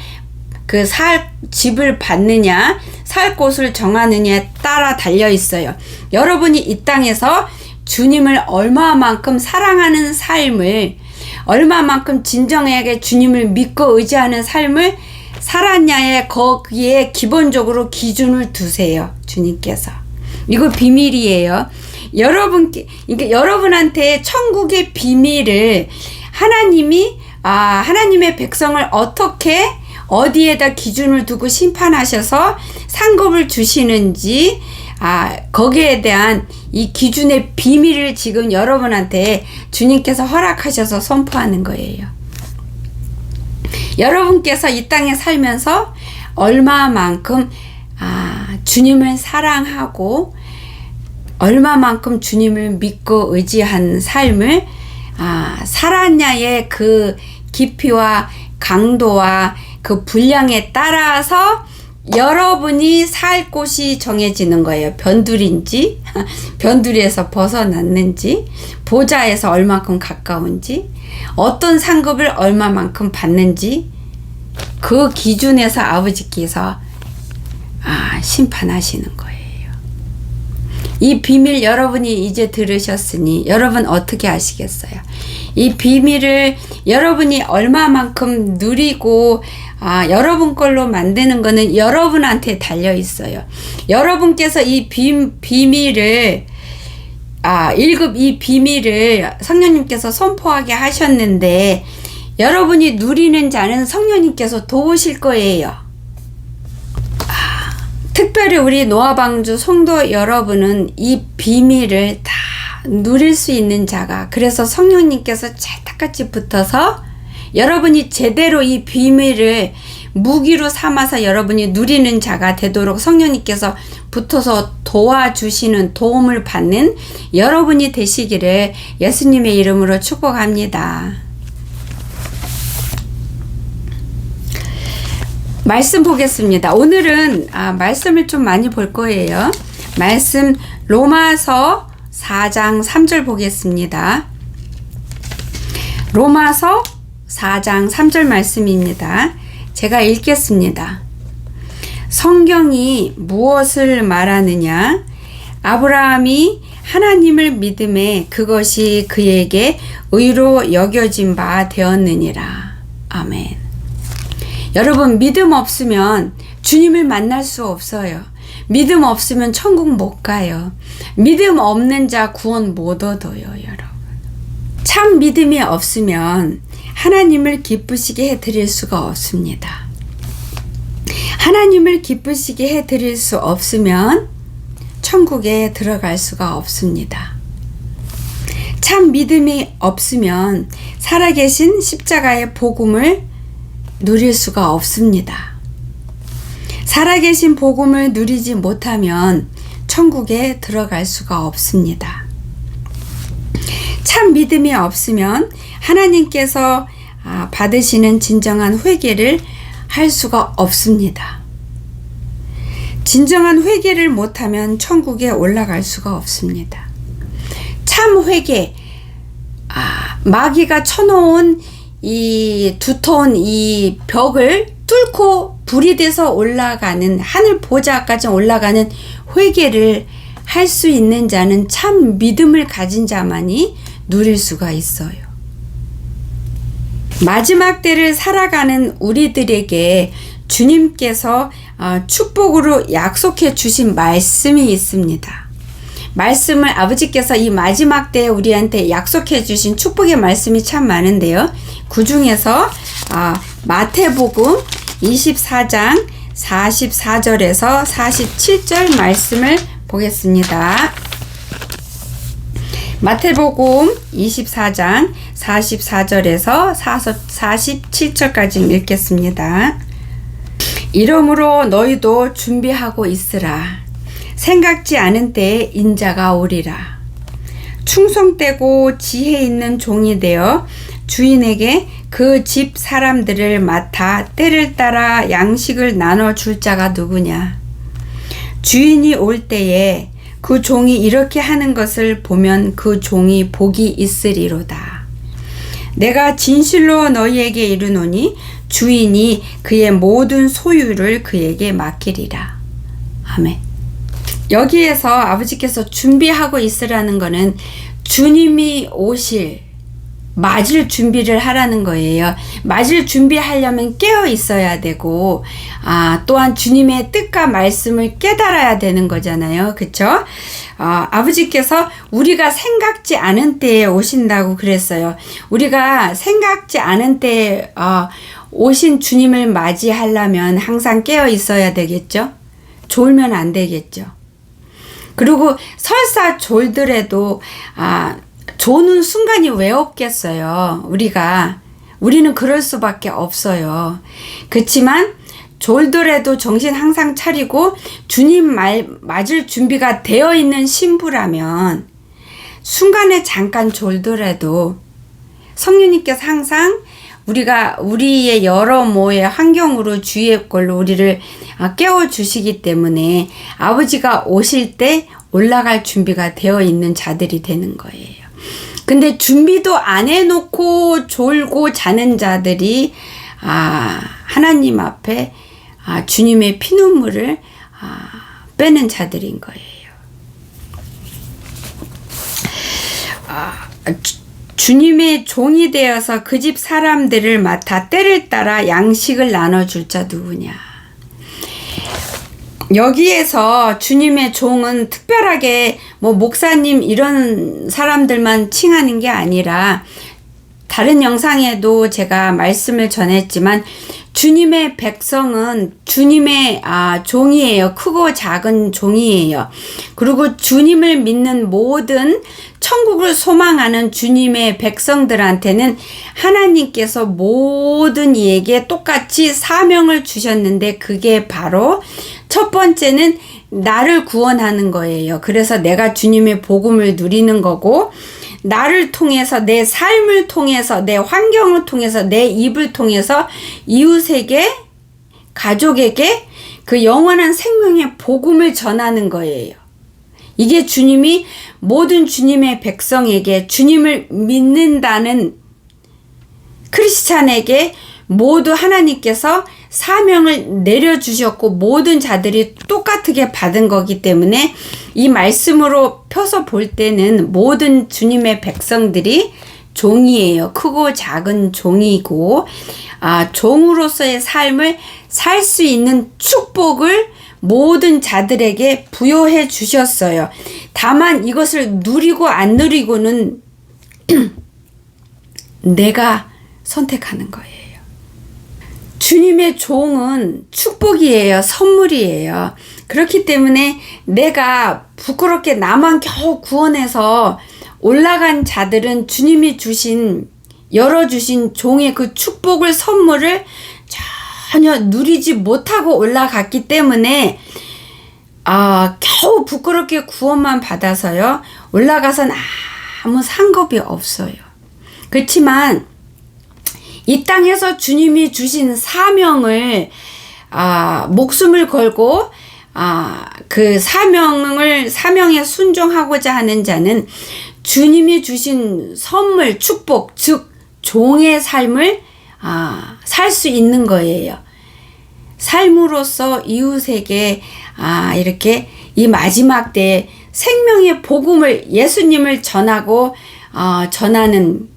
S1: 살 집을 받느냐, 살 곳을 정하느냐에 따라 달려 있어요. 여러분이 이 땅에서 주님을 얼마만큼 사랑하는 삶을, 얼마만큼 진정하게 주님을 믿고 의지하는 삶을 살았냐에 거기에 기본적으로 기준을 두세요. 주님께서. 이거 비밀이에요. 그러니까 여러분한테 천국의 비밀을 하나님이 하나님의 백성을 어떻게 어디에다 기준을 두고 심판하셔서 상급을 주시는지 거기에 대한 이 기준의 비밀을 지금 여러분한테 주님께서 허락하셔서 선포하는 거예요. 여러분께서 이 땅에 살면서 얼마만큼 주님을 사랑하고 얼마만큼 주님을 믿고 의지한 삶을 살았냐의 그 깊이와 강도와 그 분량에 따라서 여러분이 살 곳이 정해지는 거예요. 변두리인지, 변두리에서 벗어났는지, 보좌에서 얼마만큼 가까운지, 어떤 상급을 얼마만큼 받는지, 그 기준에서 아버지께서 심판하시는 거예요. 이 비밀 여러분이 이제 들으셨으니 여러분 어떻게 하시겠어요? 이 비밀을 여러분이 얼마만큼 누리고 여러분 걸로 만드는 거는 여러분한테 달려 있어요. 여러분께서 이 비밀을 1급 이 비밀을 성령님께서 선포하게 하셨는데 여러분이 누리는 자는 성령님께서 도우실 거예요. 특별히 우리 노아방주 성도 여러분은 이 비밀을 다 누릴 수 있는 자가, 그래서 성령님께서 찰떡같이 붙어서 여러분이 제대로 이 비밀을 무기로 삼아서 여러분이 누리는 자가 되도록 성령님께서 붙어서 도와주시는, 도움을 받는 여러분이 되시기를 예수님의 이름으로 축복합니다. 말씀 보겠습니다. 오늘은 말씀을 좀 많이 볼 거예요. 말씀 로마서 4장 3절 보겠습니다. 로마서 4장 3절 말씀입니다. 제가 읽겠습니다. 성경이 무엇을 말하느냐? 아브라함이 하나님을 믿음에 그것이 그에게 의로 여겨진 바 되었느니라. 아멘. 여러분, 믿음 없으면 주님을 만날 수 없어요. 믿음 없으면 천국 못 가요. 믿음 없는 자 구원 못 얻어요, 여러분. 참 믿음이 없으면 하나님을 기쁘시게 해드릴 수가 없습니다. 하나님을 기쁘시게 해드릴 수 없으면 천국에 들어갈 수가 없습니다. 참 믿음이 없으면 살아계신 십자가의 복음을 누릴 수가 없습니다. 살아계신 복음을 누리지 못하면 천국에 들어갈 수가 없습니다. 참 믿음이 없으면 하나님께서 받으시는 진정한 회개를 할 수가 없습니다. 진정한 회개를 못하면 천국에 올라갈 수가 없습니다. 참 회개, 마귀가 쳐놓은 이 두터운 이 벽을 뚫고 불이 돼서 올라가는, 하늘 보좌까지 올라가는 회개를 할 수 있는 자는 참 믿음을 가진 자만이 누릴 수가 있어요. 마지막 때를 살아가는 우리들에게 주님께서 축복으로 약속해 주신 말씀이 있습니다. 말씀을 아버지께서 이 마지막 때에 우리한테 약속해 주신 축복의 말씀이 참 많은데요. 그 중에서 마태복음 24장 44절에서 47절 말씀을 보겠습니다. 마태복음 24장 44절에서 47절까지 읽겠습니다. 이러므로 너희도 준비하고 있으라. 생각지 않은 때에 인자가 오리라. 충성되고 지혜 있는 종이 되어 주인에게 그 집 사람들을 맡아 때를 따라 양식을 나눠줄 자가 누구냐. 주인이 올 때에 그 종이 이렇게 하는 것을 보면 그 종이 복이 있으리로다. 내가 진실로 너희에게 이르노니 주인이 그의 모든 소유를 그에게 맡기리라. 아멘. 여기에서 아버지께서 준비하고 있으라는 거는 주님이 맞을 준비를 하라는 거예요. 맞을 준비하려면 깨어 있어야 되고, 또한 주님의 뜻과 말씀을 깨달아야 되는 거잖아요. 그쵸? 아버지께서 우리가 생각지 않은 때에 오신다고 그랬어요. 우리가 생각지 않은 때에 오신 주님을 맞이하려면 항상 깨어 있어야 되겠죠? 졸면 안 되겠죠? 그리고 설사 졸더라도 조는 순간이 왜 없겠어요. 우리는 그럴 수밖에 없어요. 그렇지만 졸더라도 정신 항상 차리고 주님 맞을 준비가 되어 있는 신부라면 순간에 잠깐 졸더라도 성령님께서 항상 우리의 여러모의 환경으로 주위의 걸로 우리를 깨워주시기 때문에 아버지가 오실 때 올라갈 준비가 되어 있는 자들이 되는 거예요. 근데 준비도 안 해놓고 졸고 자는 자들이 하나님 앞에 주님의 피눈물을 빼는 자들인 거예요. 주님의 종이 되어서 그 집 사람들을 맡아 때를 따라 양식을 나눠줄 자 누구냐. 여기에서 주님의 종은 특별하게 목사님 이런 사람들만 칭하는 게 아니라 다른 영상에도 제가 말씀을 전했지만 주님의 백성은 주님의 종이에요. 크고 작은 종이에요. 그리고 주님을 믿는 모든 천국을 소망하는 주님의 백성들한테는 하나님께서 모든 이에게 똑같이 사명을 주셨는데 그게 바로 첫 번째는 나를 구원하는 거예요. 그래서 내가 주님의 복음을 누리는 거고 나를 통해서 내 삶을 통해서 내 환경을 통해서 내 입을 통해서 이웃에게 가족에게 그 영원한 생명의 복음을 전하는 거예요. 이게 주님이 모든 주님의 백성에게 주님을 믿는다는 크리스찬에게 모두 하나님께서 사명을 내려주셨고 모든 자들이 똑같게 받은 거기 때문에 이 말씀으로 펴서 볼 때는 모든 주님의 백성들이 종이에요. 크고 작은 종이고 종으로서의 삶을 살 수 있는 축복을 모든 자들에게 부여해 주셨어요. 다만 이것을 누리고 안 누리고는 내가 선택하는 거예요. 주님의 종은 축복이에요. 선물이에요. 그렇기 때문에 내가 부끄럽게 나만 겨우 구원해서 올라간 자들은 주님이 열어주신 종의 그 축복을, 선물을 전혀 누리지 못하고 올라갔기 때문에 겨우 부끄럽게 구원만 받아서요, 올라가선 아무 상급이 없어요. 그렇지만 이 땅에서 주님이 주신 사명을 목숨을 걸고 그 사명에 순종하고자 하는 자는 주님이 주신 선물, 축복, 즉 종의 삶을 살 수 있는 거예요. 삶으로써 이웃에게 이렇게 이 마지막 때에 생명의 복음을, 예수님을 전하는,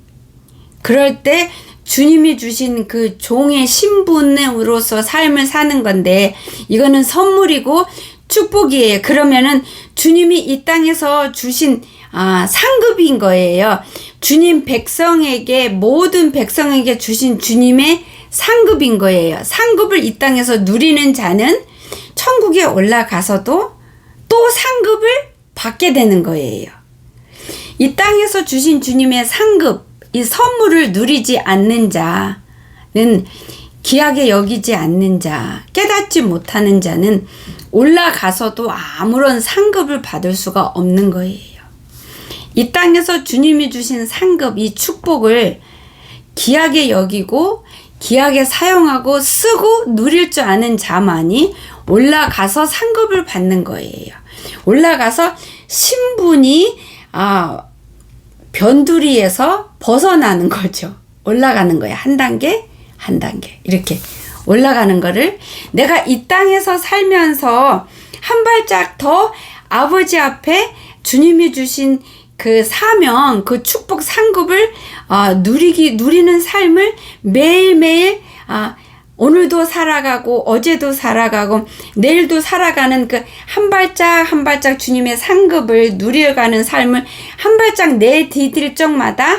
S1: 그럴 때 주님이 주신 그 종의 신분으로서 삶을 사는 건데, 이거는 선물이고 축복이에요. 그러면은 주님이 이 땅에서 주신 상급인 거예요. 주님 백성에게, 모든 백성에게 주신 주님의 상급인 거예요. 상급을 이 땅에서 누리는 자는 천국에 올라가서도 또 상급을 받게 되는 거예요. 이 땅에서 주신 주님의 상급, 이 선물을 누리지 않는 자는, 귀하게 여기지 않는 자, 깨닫지 못하는 자는 올라가서도 아무런 상급을 받을 수가 없는 거예요. 이 땅에서 주님이 주신 상급, 이 축복을 귀하게 여기고 귀하게 사용하고 쓰고 누릴 줄 아는 자만이 올라가서 상급을 받는 거예요. 올라가서 신분이 변두리에서 벗어나는 거죠. 올라가는 거예요. 한 단계 한 단계 이렇게 올라가는 거를, 내가 이 땅에서 살면서 한 발짝 더 아버지 앞에 주님이 주신 그 사명, 그 축복, 상급을 누리는 삶을 매일매일 오늘도 살아가고 어제도 살아가고 내일도 살아가는 그 한 발짝 한 발짝 주님의 상급을 누려가는 삶을 한 발짝 내디딜 적마다,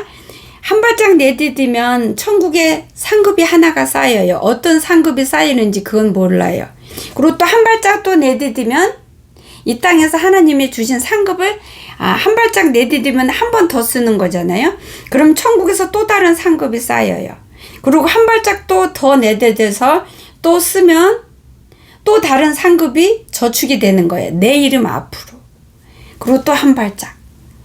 S1: 한 발짝 내디디면 천국에 상급이 하나가 쌓여요. 어떤 상급이 쌓이는지 그건 몰라요. 그리고 또 한 발짝 또 내디디면 이 땅에서 하나님이 주신 상급을 한 발짝 내디디면 한 번 더 쓰는 거잖아요. 그럼 천국에서 또 다른 상급이 쌓여요. 그리고 한 발짝 또 더 내디뎌서 또 쓰면 또 다른 상급이 저축이 되는 거예요. 내 이름 앞으로. 그리고 또 한 발짝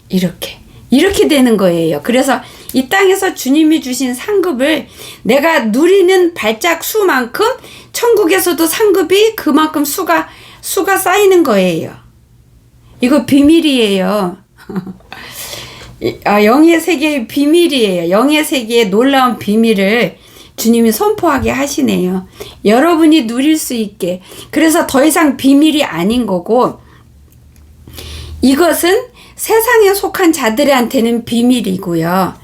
S1: 이렇게 되는 거예요. 그래서 이 땅에서 주님이 주신 상급을 내가 누리는 발짝 수만큼 천국에서도 상급이 그만큼 수가 쌓이는 거예요. 이거 비밀이에요. 영의 세계의 비밀이에요. 영의 세계의 놀라운 비밀을 주님이 선포하게 하시네요. 여러분이 누릴 수 있게. 그래서 더 이상 비밀이 아닌 거고, 이것은 세상에 속한 자들한테는 비밀이고요.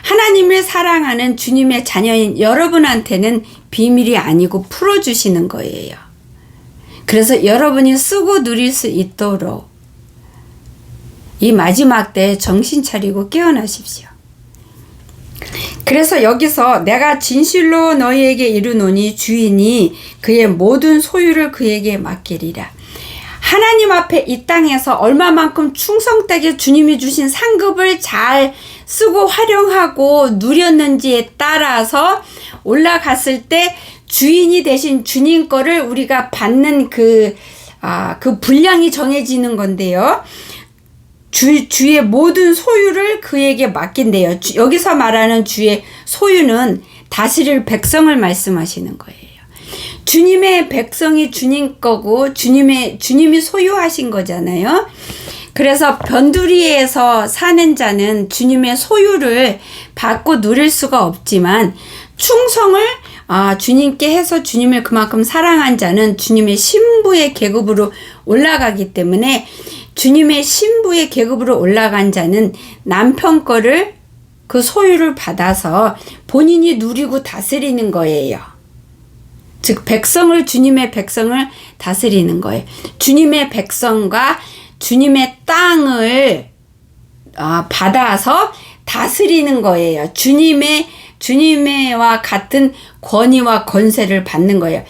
S1: 하나님을 사랑하는 주님의 자녀인 여러분한테는 비밀이 아니고 풀어주시는 거예요. 그래서 여러분이 쓰고 누릴 수 있도록 이 마지막 때에 정신 차리고 깨어나십시오. 그래서 여기서 내가 진실로 너희에게 이르노니 주인이 그의 모든 소유를 그에게 맡기리라. 하나님 앞에 이 땅에서 얼마만큼 충성되게 주님이 주신 상급을 잘 쓰고 활용하고 누렸는지에 따라서 올라갔을 때 주인이 되신 주님 거를 우리가 받는 그 분량이 정해지는 건데요. 주의 모든 소유를 그에게 맡긴대요. 여기서 말하는 주의 소유는 다스릴 백성을 말씀하시는 거예요. 주님의 백성이 주님 거고 주님이 소유하신 거잖아요. 그래서 변두리에서 사는 자는 주님의 소유를 받고 누릴 수가 없지만, 충성을 주님께 해서 주님을 그만큼 사랑한 자는 주님의 신부의 계급으로 올라가기 때문에, 주님의 신부의 계급으로 올라간 자는 남편 거를, 그 소유를 받아서 본인이 누리고 다스리는 거예요. 즉 백성을, 주님의 백성을 다스리는 거예요. 주님의 백성과 주님의 땅을 받아서 다스리는 거예요. 주님의와 같은 권위와 권세를 받는 거예요.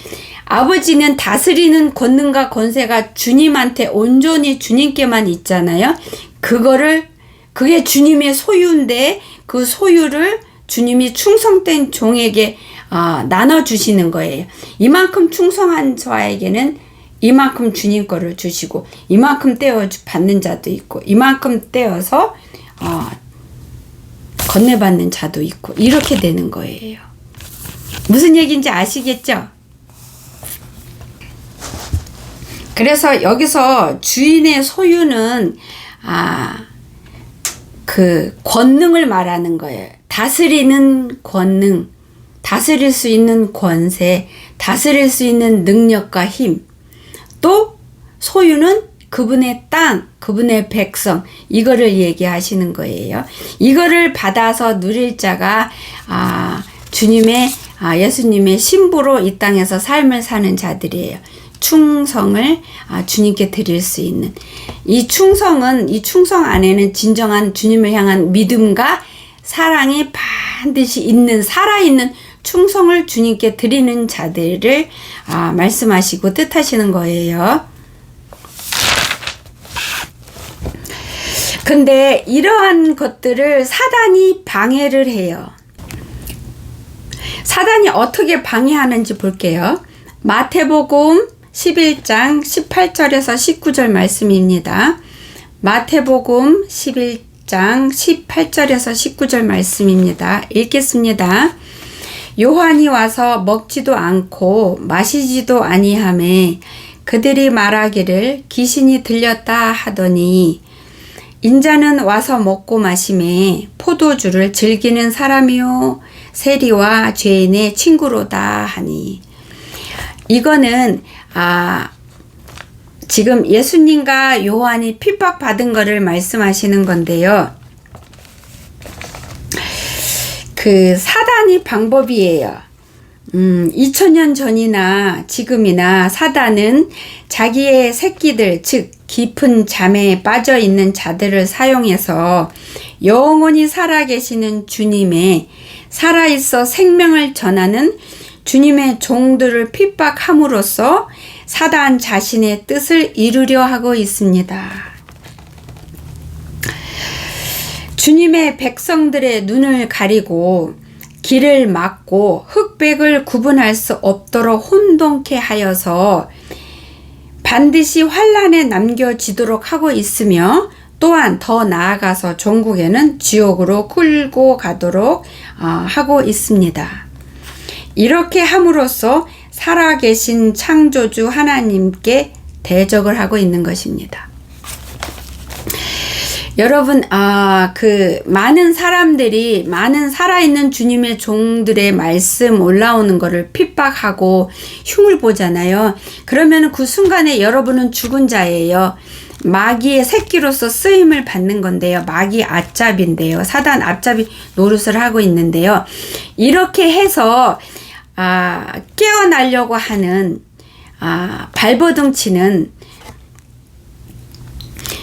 S1: 아버지는 다스리는 권능과 권세가 주님한테 온전히 주님께만 있잖아요. 그게 주님의 소유인데 그 소유를 주님이 충성된 종에게 나눠주시는 거예요. 이만큼 충성한 자에게는 이만큼 주님 거를 주시고, 이만큼 떼어 받는 자도 있고, 이만큼 떼어서 건네받는 자도 있고, 이렇게 되는 거예요. 무슨 얘기인지 아시겠죠? 그래서 여기서 주인의 소유는 그 권능을 말하는 거예요. 다스리는 권능, 다스릴 수 있는 권세, 다스릴 수 있는 능력과 힘, 또 소유는 그분의 땅, 그분의 백성, 이거를 얘기하시는 거예요. 이거를 받아서 누릴 자가 예수님의 신부로 이 땅에서 삶을 사는 자들이에요. 충성을 주님께 드릴 수 있는 이 충성 안에는 진정한 주님을 향한 믿음과 사랑이 반드시 있는, 살아있는 충성을 주님께 드리는 자들을 말씀하시고 뜻하시는 거예요. 근데 이러한 것들을 사단이 방해를 해요. 사단이 어떻게 방해하는지 볼게요. 마태복음 11장 18절에서 19절 말씀입니다. 마태복음 11장 18절에서 19절 말씀입니다. 읽겠습니다. 요한이 와서 먹지도 않고 마시지도 아니하매 그들이 말하기를 귀신이 들렸다 하더니, 인자는 와서 먹고 마시매 포도주를 즐기는 사람이요 세리와 죄인의 친구로다 하니. 이거는 지금 예수님과 요한이 핍박받은 거를 말씀하시는 건데요. 그 사단이 방법이에요. 2000년 전이나 지금이나 사단은 자기의 새끼들, 즉 깊은 잠에 빠져 있는 자들을 사용해서 영원히 살아계시는 주님의 살아있어 생명을 전하는 주님의 종들을 핍박함으로써 사단 자신의 뜻을 이루려 하고 있습니다. 주님의 백성들의 눈을 가리고 길을 막고 흑백을 구분할 수 없도록 혼돈케 하여서 반드시 환란에 남겨지도록 하고 있으며, 또한 더 나아가서 종국에는 지옥으로 끌고 가도록 하고 있습니다. 이렇게 함으로써 살아계신 창조주 하나님께 대적을 하고 있는 것입니다. 여러분, 많은 사람들이, 많은 살아있는 주님의 종들의 말씀 올라오는 거를 핍박하고 흉을 보잖아요. 그러면 그 순간에 여러분은 죽은 자예요. 마귀의 새끼로서 쓰임을 받는 건데요. 마귀 앞잡이인데요. 사단 앞잡이 노릇을 하고 있는데요. 이렇게 해서 깨어나려고 하는 발버둥 치는,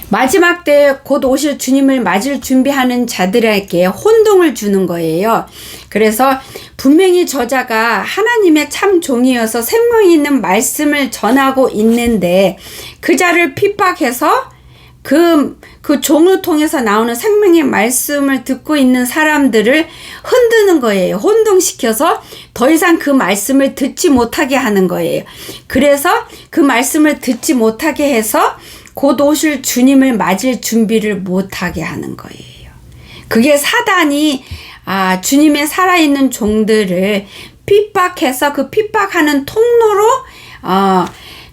S1: 마지막 때 곧 오실 주님을 맞을 준비하는 자들에게 혼동을 주는 거예요. 그래서 분명히 저자가 하나님의 참 종이어서 생명이 있는 말씀을 전하고 있는데 그 자를 핍박해서 그 종을 통해서 나오는 생명의 말씀을 듣고 있는 사람들을 흔드는 거예요. 혼동시켜서 더 이상 그 말씀을 듣지 못하게 하는 거예요. 그래서 그 말씀을 듣지 못하게 해서 곧 오실 주님을 맞을 준비를 못하게 하는 거예요. 그게 사단이 주님의 살아있는 종들을 핍박해서 그 핍박하는 통로로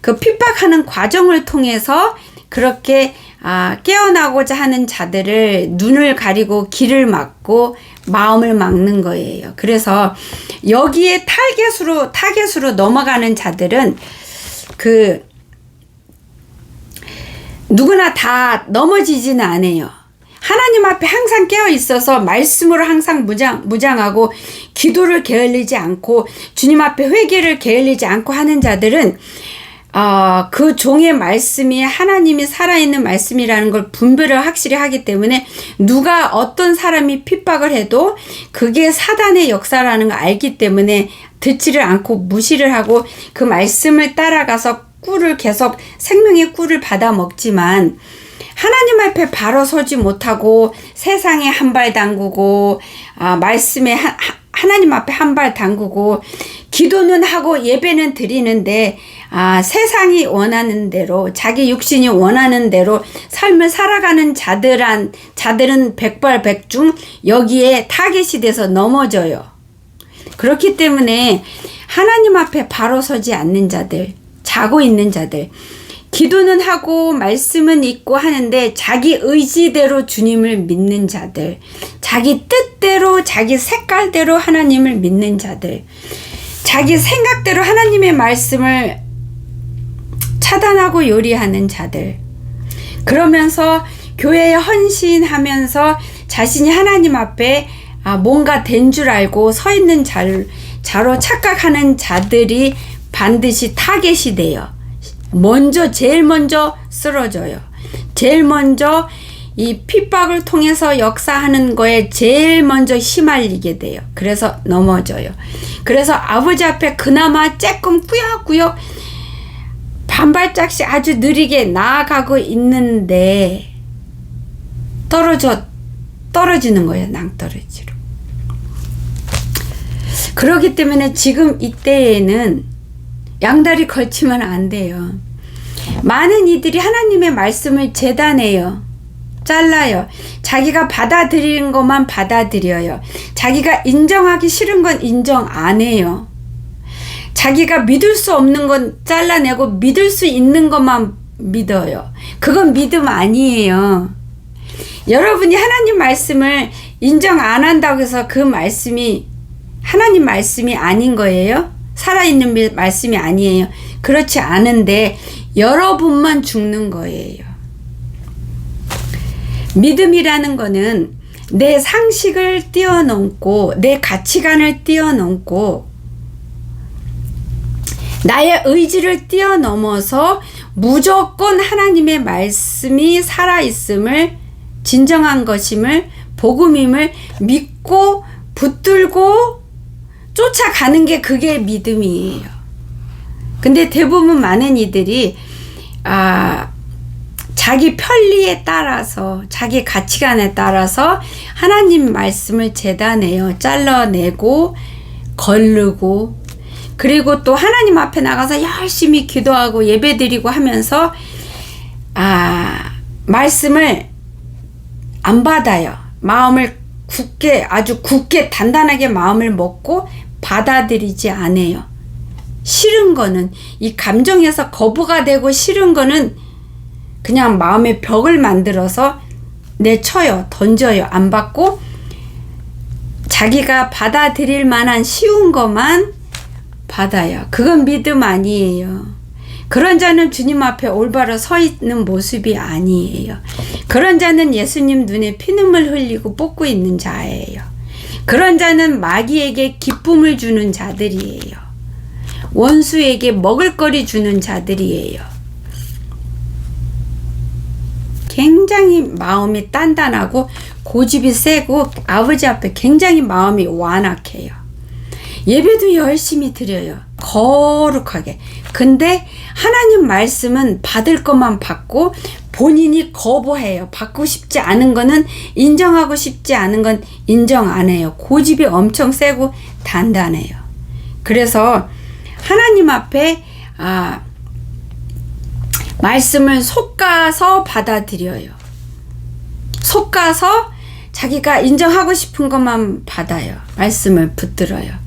S1: 그 핍박하는 과정을 통해서 그렇게 깨어나고자 하는 자들을 눈을 가리고 길을 막고 마음을 막는 거예요. 그래서 여기에 타겟으로 넘어가는 자들은 누구나 다 넘어지지는 않아요. 하나님 앞에 항상 깨어 있어서 말씀으로 항상 무장하고 기도를 게을리지 않고 주님 앞에 회개를 게을리지 않고 하는 자들은 그 종의 말씀이 하나님이 살아있는 말씀이라는 걸 분별을 확실히 하기 때문에 누가 어떤 사람이 핍박을 해도 그게 사단의 역사라는 걸 알기 때문에 듣지를 않고 무시를 하고 그 말씀을 따라가서 꿀을 계속 생명의 꿀을 받아 먹지만 하나님 앞에 바로 서지 못하고 세상에 한 발 담그고 말씀에 하나님 앞에 한 발 담그고 기도는 하고 예배는 드리는데 세상이 원하는 대로 자기 육신이 원하는 대로 삶을 살아가는 자들은 백발백중 여기에 타겟이 돼서 넘어져요. 그렇기 때문에 하나님 앞에 바로 서지 않는 자들, 자고 있는 자들, 기도는 하고 말씀은 읽고 하는데 자기 의지대로 주님을 믿는 자들, 자기 뜻대로 자기 색깔대로 하나님을 믿는 자들, 자기 생각대로 하나님의 말씀을 차단하고 요리하는 자들, 그러면서 교회에 헌신하면서 자신이 하나님 앞에 뭔가 된 줄 알고 서 있는 자로 착각하는 자들이 반드시 타겟이 돼요. 제일 먼저 쓰러져요. 제일 먼저 이 핍박을 통해서 역사하는 거에 제일 먼저 휘말리게 돼요. 그래서 넘어져요. 그래서 아버지 앞에 그나마 조금 꾸역꾸역 반발짝씩 아주 느리게 나아가고 있는데 떨어지는 거예요. 낭떠러지로. 그렇기 때문에 지금 이때에는 양다리 걸치면 안 돼요. 많은 이들이 하나님의 말씀을 재단해요. 잘라요. 자기가 받아들이는 것만 받아들여요. 자기가 인정하기 싫은 건 인정 안 해요. 자기가 믿을 수 없는 건 잘라내고 믿을 수 있는 것만 믿어요. 그건 믿음 아니에요. 여러분이 하나님 말씀을 인정 안 한다고 해서 그 말씀이 하나님 말씀이 아닌 거예요? 살아있는 말씀이 아니에요. 그렇지 않은데 여러분만 죽는 거예요. 믿음이라는 거는 내 상식을 뛰어넘고 내 가치관을 뛰어넘고 나의 의지를 뛰어넘어서 무조건 하나님의 말씀이 살아있음을 진정한 것임을 복음임을 믿고 붙들고 쫓아가는 게 그게 믿음이에요. 근데 대부분 많은 이들이 자기 편리에 따라서 자기 가치관에 따라서 하나님 말씀을 재단해요. 잘라내고 거르고 그리고 또 하나님 앞에 나가서 열심히 기도하고 예배드리고 하면서 말씀을 안 받아요. 마음을 아주 굳게 단단하게 마음을 먹고 받아들이지 않아요. 싫은 거는 이 감정에서 거부가 되고 싫은 거는 그냥 마음의 벽을 만들어서 내쳐요. 던져요. 안 받고 자기가 받아들일 만한 쉬운 것만 받아요. 그건 믿음 아니에요. 그런 자는 주님 앞에 올바로 서 있는 모습이 아니에요. 그런 자는 예수님 눈에 피눈물 흘리고 뽑고 있는 자예요. 그런 자는 마귀에게 기쁨을 주는 자들이에요. 원수에게 먹을거리 주는 자들이에요. 굉장히 마음이 단단하고 고집이 세고 아버지 앞에 굉장히 마음이 완악해요. 예배도 열심히 드려요. 거룩하게. 근데 하나님 말씀은 받을 것만 받고 본인이 거부해요. 받고 싶지 않은 거는 인정하고 싶지 않은 건 인정 안 해요. 고집이 엄청 세고 단단해요. 그래서 하나님 앞에 말씀을 속가서 받아들여요. 속가서 자기가 인정하고 싶은 것만 받아요. 말씀을 붙들어요.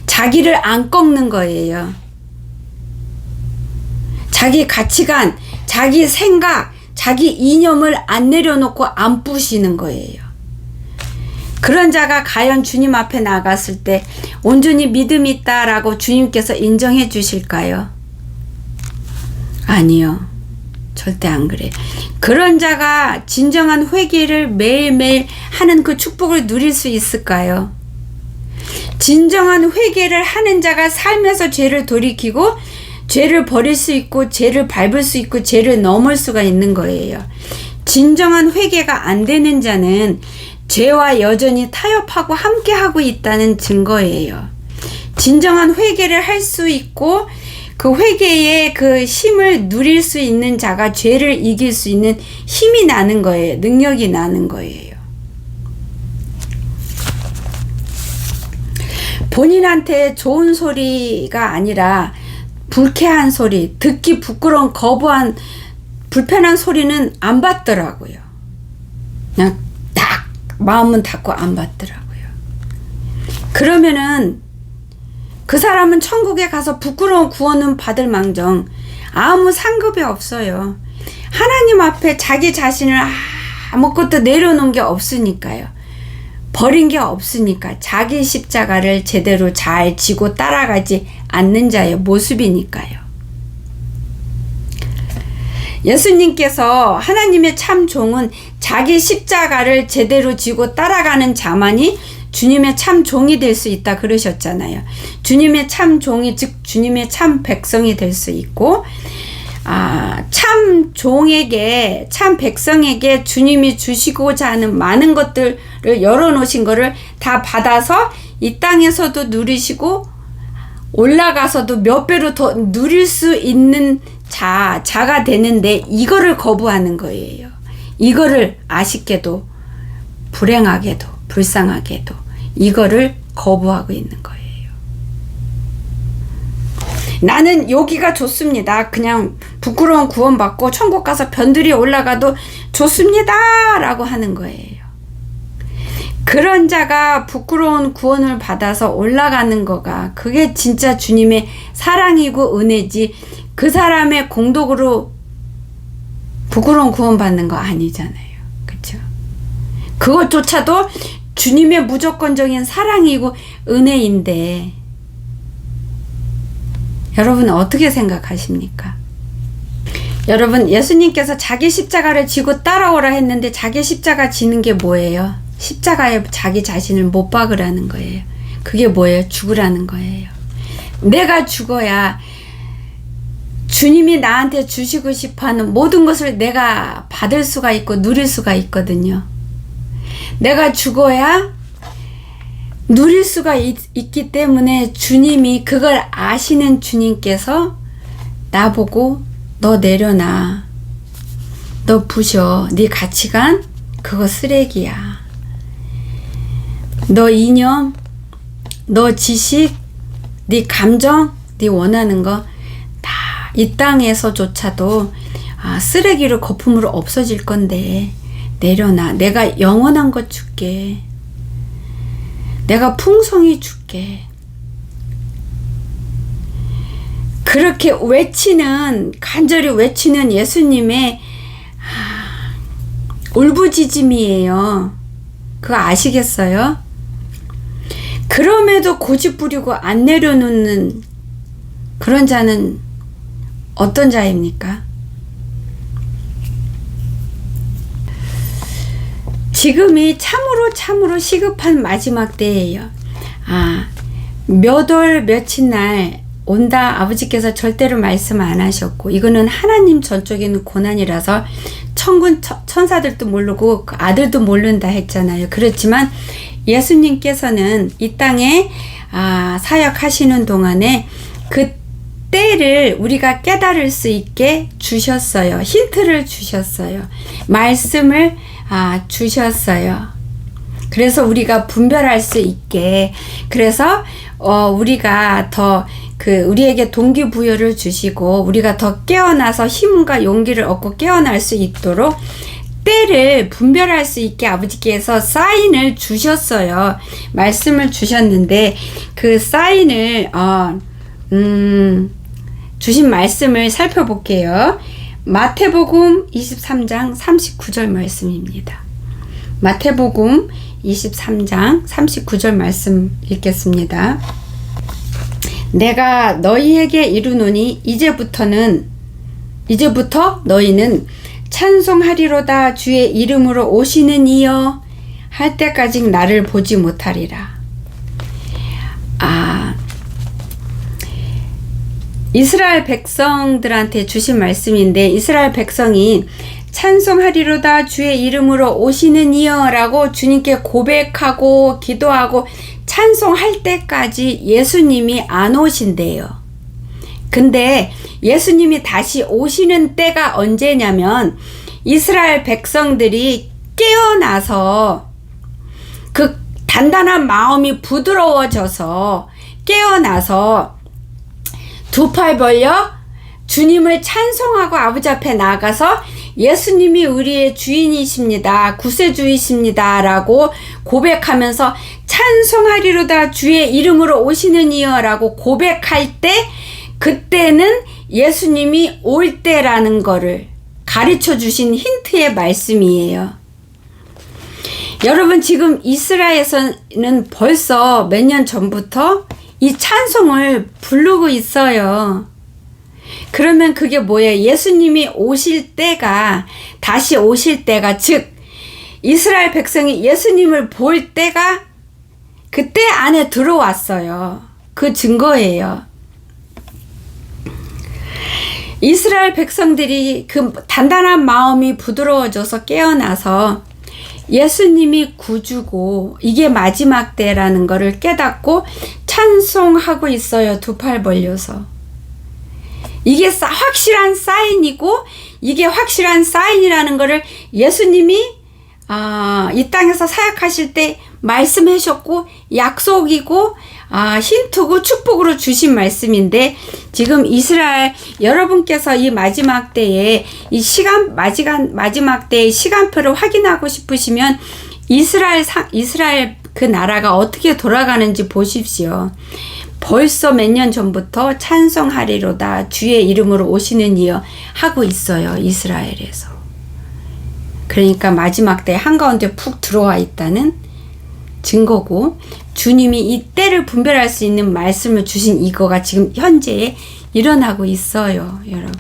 S1: 자기를 안 꺾는 거예요. 자기 가치관, 자기 생각, 자기 이념을 안 내려놓고 안 부시는 거예요. 그런 자가 과연 주님 앞에 나갔을 때 온전히 믿음이 있다라고 주님께서 인정해 주실까요? 아니요. 절대 안 그래요. 그런 자가 진정한 회개를 매일매일 하는 그 축복을 누릴 수 있을까요? 진정한 회개를 하는 자가 삶에서 죄를 돌이키고 죄를 버릴 수 있고 죄를 밟을 수 있고 죄를 넘을 수가 있는 거예요. 진정한 회개가 안 되는 자는 죄와 여전히 타협하고 함께하고 있다는 증거예요. 진정한 회개를 할 수 있고 그 회개의 그 힘을 누릴 수 있는 자가 죄를 이길 수 있는 힘이 나는 거예요. 능력이 나는 거예요. 본인한테 좋은 소리가 아니라 불쾌한 소리, 듣기 부끄러운 거부한 불편한 소리는 안 받더라고요. 그냥 딱 마음은 닫고 안 받더라고요. 그러면은 그 사람은 천국에 가서 부끄러운 구원은 받을 망정 아무 상급이 없어요. 하나님 앞에 자기 자신을 아무것도 내려놓은 게 없으니까요. 버린 게 없으니까 자기 십자가를 제대로 잘 지고 따라가지 않는 자의 모습이니까요. 예수님께서 하나님의 참 종은 자기 십자가를 제대로 지고 따라가는 자만이 주님의 참 종이 될 수 있다 그러셨잖아요. 주님의 참 종이 즉 주님의 참 백성이 될 수 있고 참 종에게 참 백성에게 주님이 주시고자 하는 많은 것들을 열어놓으신 거를 다 받아서 이 땅에서도 누리시고 올라가서도 몇 배로 더 누릴 수 있는 자가 되는데 이거를 거부하는 거예요. 이거를 아쉽게도 불행하게도 불쌍하게도 이거를 거부하고 있는 거예요. 나는 여기가 좋습니다. 그냥 부끄러운 구원받고 천국 가서 변두리에 올라가도 좋습니다 라고 하는 거예요. 그런 자가 부끄러운 구원을 받아서 올라가는 거가 그게 진짜 주님의 사랑이고 은혜지 그 사람의 공덕으로 부끄러운 구원 받는 거 아니잖아요. 그렇죠? 그것조차도 주님의 무조건적인 사랑이고 은혜인데 여러분 어떻게 생각하십니까? 여러분 예수님께서 자기 십자가를 지고 따라오라 했는데 자기 십자가 지는 게 뭐예요? 십자가에 자기 자신을 못 박으라는 거예요. 그게 뭐예요? 죽으라는 거예요. 내가 죽어야 주님이 나한테 주시고 싶어하는 모든 것을 내가 받을 수가 있고 누릴 수가 있거든요. 내가 죽어야 누릴 수가 있기 때문에 주님이 그걸 아시는 주님께서 나보고 너 내려놔. 너 부셔. 네 가치관 그거 쓰레기야. 너 이념, 너 지식, 네 감정, 네 원하는 거 다 이 땅에서조차도 쓰레기로 거품으로 없어질 건데 내려놔. 내가 영원한 것 줄게. 내가 풍성히 줄게. 그렇게 외치는 간절히 외치는 예수님의 울부짖음이에요. 그거 아시겠어요? 그럼에도 고집 부리고 안 내려놓는 그런 자는 어떤 자입니까? 지금이 참으로 시급한 마지막 때예요. 몇 월 며칠 날 온다 아버지께서 절대로 말씀 안 하셨고 이거는 하나님 전적인 고난이라서 천군 천사들도 모르고 그 아들도 모른다 했잖아요. 그렇지만 예수님께서는 이 땅에 사역하시는 동안에 그 때를 우리가 깨달을 수 있게 주셨어요. 힌트를 주셨어요. 말씀을 주셨어요. 그래서 우리가 분별할 수 있게 그래서 우리가 더 우리에게 동기부여를 주시고 우리가 더 깨어나서 힘과 용기를 얻고 깨어날 수 있도록 때를 분별할 수 있게 아버지께서 사인을 주셨어요. 말씀을 주셨는데 그 사인을 주신 말씀을 살펴볼게요. 마태복음 23장 39절 말씀입니다. 마태복음 23장 39절 말씀 읽겠습니다. 내가 너희에게 이르노니 이제부터 너희는 찬송하리로다 주의 이름으로 오시는 이여 할 때까지 나를 보지 못하리라. 이스라엘 백성들한테 주신 말씀인데, 이스라엘 백성이 찬송하리로다 주의 이름으로 오시는 이여 라고 주님께 고백하고 기도하고 찬송할 때까지 예수님이 안 오신대요. 근데 예수님이 다시 오시는 때가 언제냐면, 이스라엘 백성들이 깨어나서 그 단단한 마음이 부드러워져서 깨어나서 두 팔 벌려 주님을 찬송하고 아버지 앞에 나가서 예수님이 우리의 주인이십니다, 구세주이십니다 라고 고백하면서 찬송하리로다 주의 이름으로 오시는 이여 라고 고백할 때, 그때는 예수님이 올 때라는 거를 가르쳐 주신 힌트의 말씀이에요. 여러분, 지금 이스라엘에서는 벌써 몇 년 전부터 이 찬송을 부르고 있어요. 그러면 그게 뭐예요? 예수님이 오실 때가, 다시 오실 때가, 즉 이스라엘 백성이 예수님을 볼 때가 그때 안에 들어왔어요. 그 증거예요. 이스라엘 백성들이 그 단단한 마음이 부드러워져서 깨어나서 예수님이 구주고 이게 마지막 때라는 거를 깨닫고 찬송하고 있어요. 두 팔 벌려서. 이게 확실한 사인이고, 이게 확실한 사인이라는 거를 예수님이 이 땅에서 사역하실 때 말씀하셨고, 약속이고 힌트고 축복으로 주신 말씀인데, 지금 이스라엘 여러분께서 이 마지막 때에 이 마지막 때의 시간표를 확인하고 싶으시면 이스라엘 그 나라가 어떻게 돌아가는지 보십시오. 벌써 몇 년 전부터 찬송하리로다 주의 이름으로 오시는 이여 하고 있어요. 이스라엘에서. 그러니까 마지막 때 한가운데 푹 들어와 있다는 증거고, 주님이 이 때를 분별할 수 있는 말씀을 주신 이거가 지금 현재 일어나고 있어요. 여러분,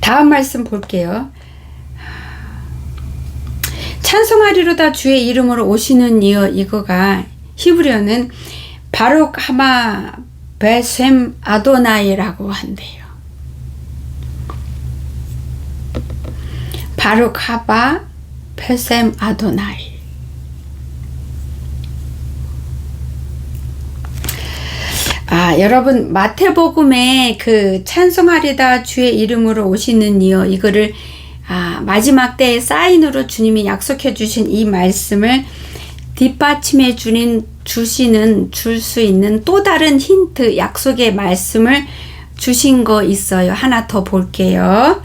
S1: 다음 말씀 볼게요. 찬송하리로다 주의 이름으로 오시는 이여, 이거가 히브리어는 바룩 하마 베셈 아도나이라고 한대요. 바룩 하바 베셈 아도나이. 여러분, 마태복음에 그 찬송하리다 주의 이름으로 오시는 이여, 이거를 마지막 때의 사인으로 주님이 약속해 주신 이 말씀을 뒷받침해 줄 수 있는 또 다른 힌트, 약속의 말씀을 주신 거 있어요. 하나 더 볼게요.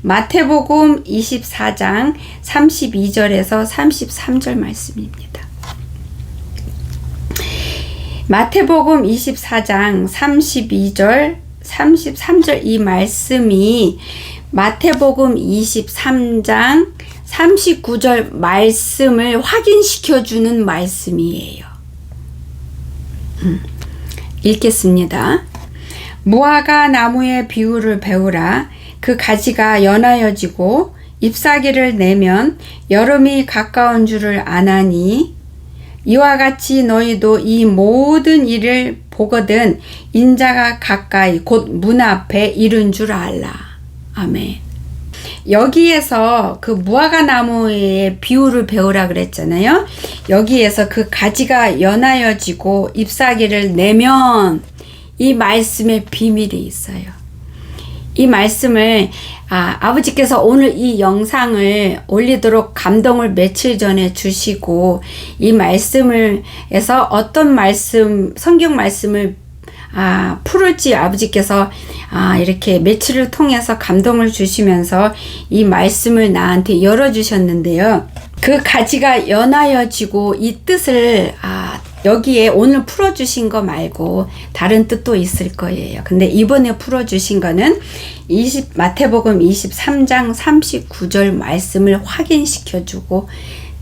S1: 마태복음 24장 32절에서 33절 말씀입니다. 마태복음 24장 32절, 33절 이 말씀이 마태복음 23장 39절 말씀을 확인시켜주는 말씀이에요. 읽겠습니다. 무화과 나무의 비유를 배우라. 그 가지가 연하여지고 잎사귀를 내면 여름이 가까운 줄을 아나니, 이와 같이 너희도 이 모든 일을 보거든 인자가 가까이 곧 문 앞에 이른 줄 알라. 아멘. 여기에서 그 무화과 나무의 비유를 배우라 그랬잖아요. 여기에서 그 가지가 연하여지고 잎사귀를 내면 이 말씀의 비밀이 있어요. 이 말씀을 아버지께서 오늘 이 영상을 올리도록 감동을 며칠 전에 주시고, 이 말씀을 해서 어떤 말씀, 성경 말씀을 풀을지 아버지께서 이렇게 며칠을 통해서 감동을 주시면서 이 말씀을 나한테 열어주셨는데요. 그 가지가 연하여지고 이 뜻을 여기에 오늘 풀어주신 거 말고 다른 뜻도 있을 거예요. 근데 이번에 풀어주신 거는 마태복음 23장 39절 말씀을 확인시켜주고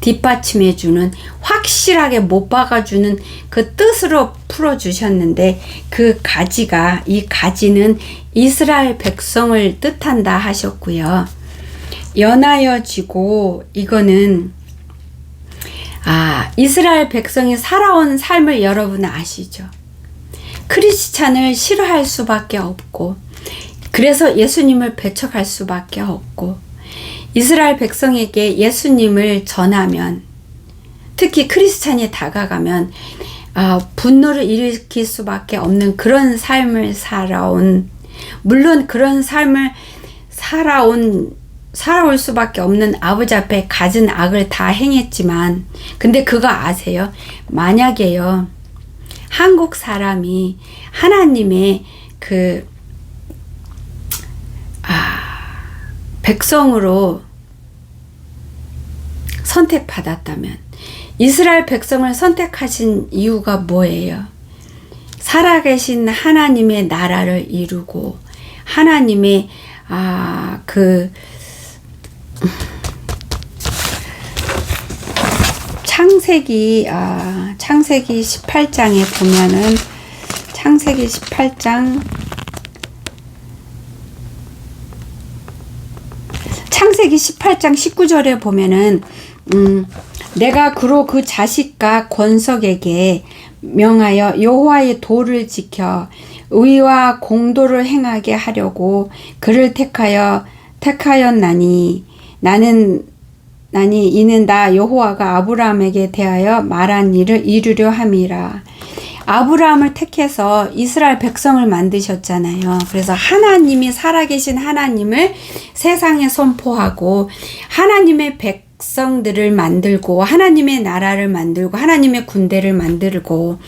S1: 뒷받침해주는, 확실하게 못 박아주는 그 뜻으로 풀어주셨는데, 그 가지가, 이 가지는 이스라엘 백성을 뜻한다 하셨고요. 연하여지고 이거는 이스라엘 백성이 살아온 삶을 여러분 아시죠? 크리스찬을 싫어할 수밖에 없고 그래서 예수님을 배척할 수밖에 없고 이스라엘 백성에게 예수님을 전하면 특히 크리스찬이 다가가면 분노를 일으킬 수밖에 없는 그런 삶을 살아온 물론 그런 삶을 살아올 수밖에 없는 아버지 앞에 갖은 악을 다 행했지만 근데 그거 아세요? 만약에요 한국 사람이 하나님의 그 백성으로 선택받았다면 이스라엘 백성을 선택하신 이유가 뭐예요? 살아계신 하나님의 나라를 이루고 하나님의 창세기 18장에 보면은 창세기 18장 19절에 보면은 내가 그로 그 자식과 권석에게 명하여 여호와의 도를 지켜 의와 공도를 행하게 하려고 그를 택하였나니 이는 나 여호와가 아브라함에게 대하여 말한 일을 이루려 함이라. 아브라함을 택해서 이스라엘 백성을 만드셨잖아요. 그래서 하나님이 살아계신 하나님을 세상에 선포하고 하나님의 백성들을 만들고 하나님의 나라를 만들고 하나님의 군대를 만들고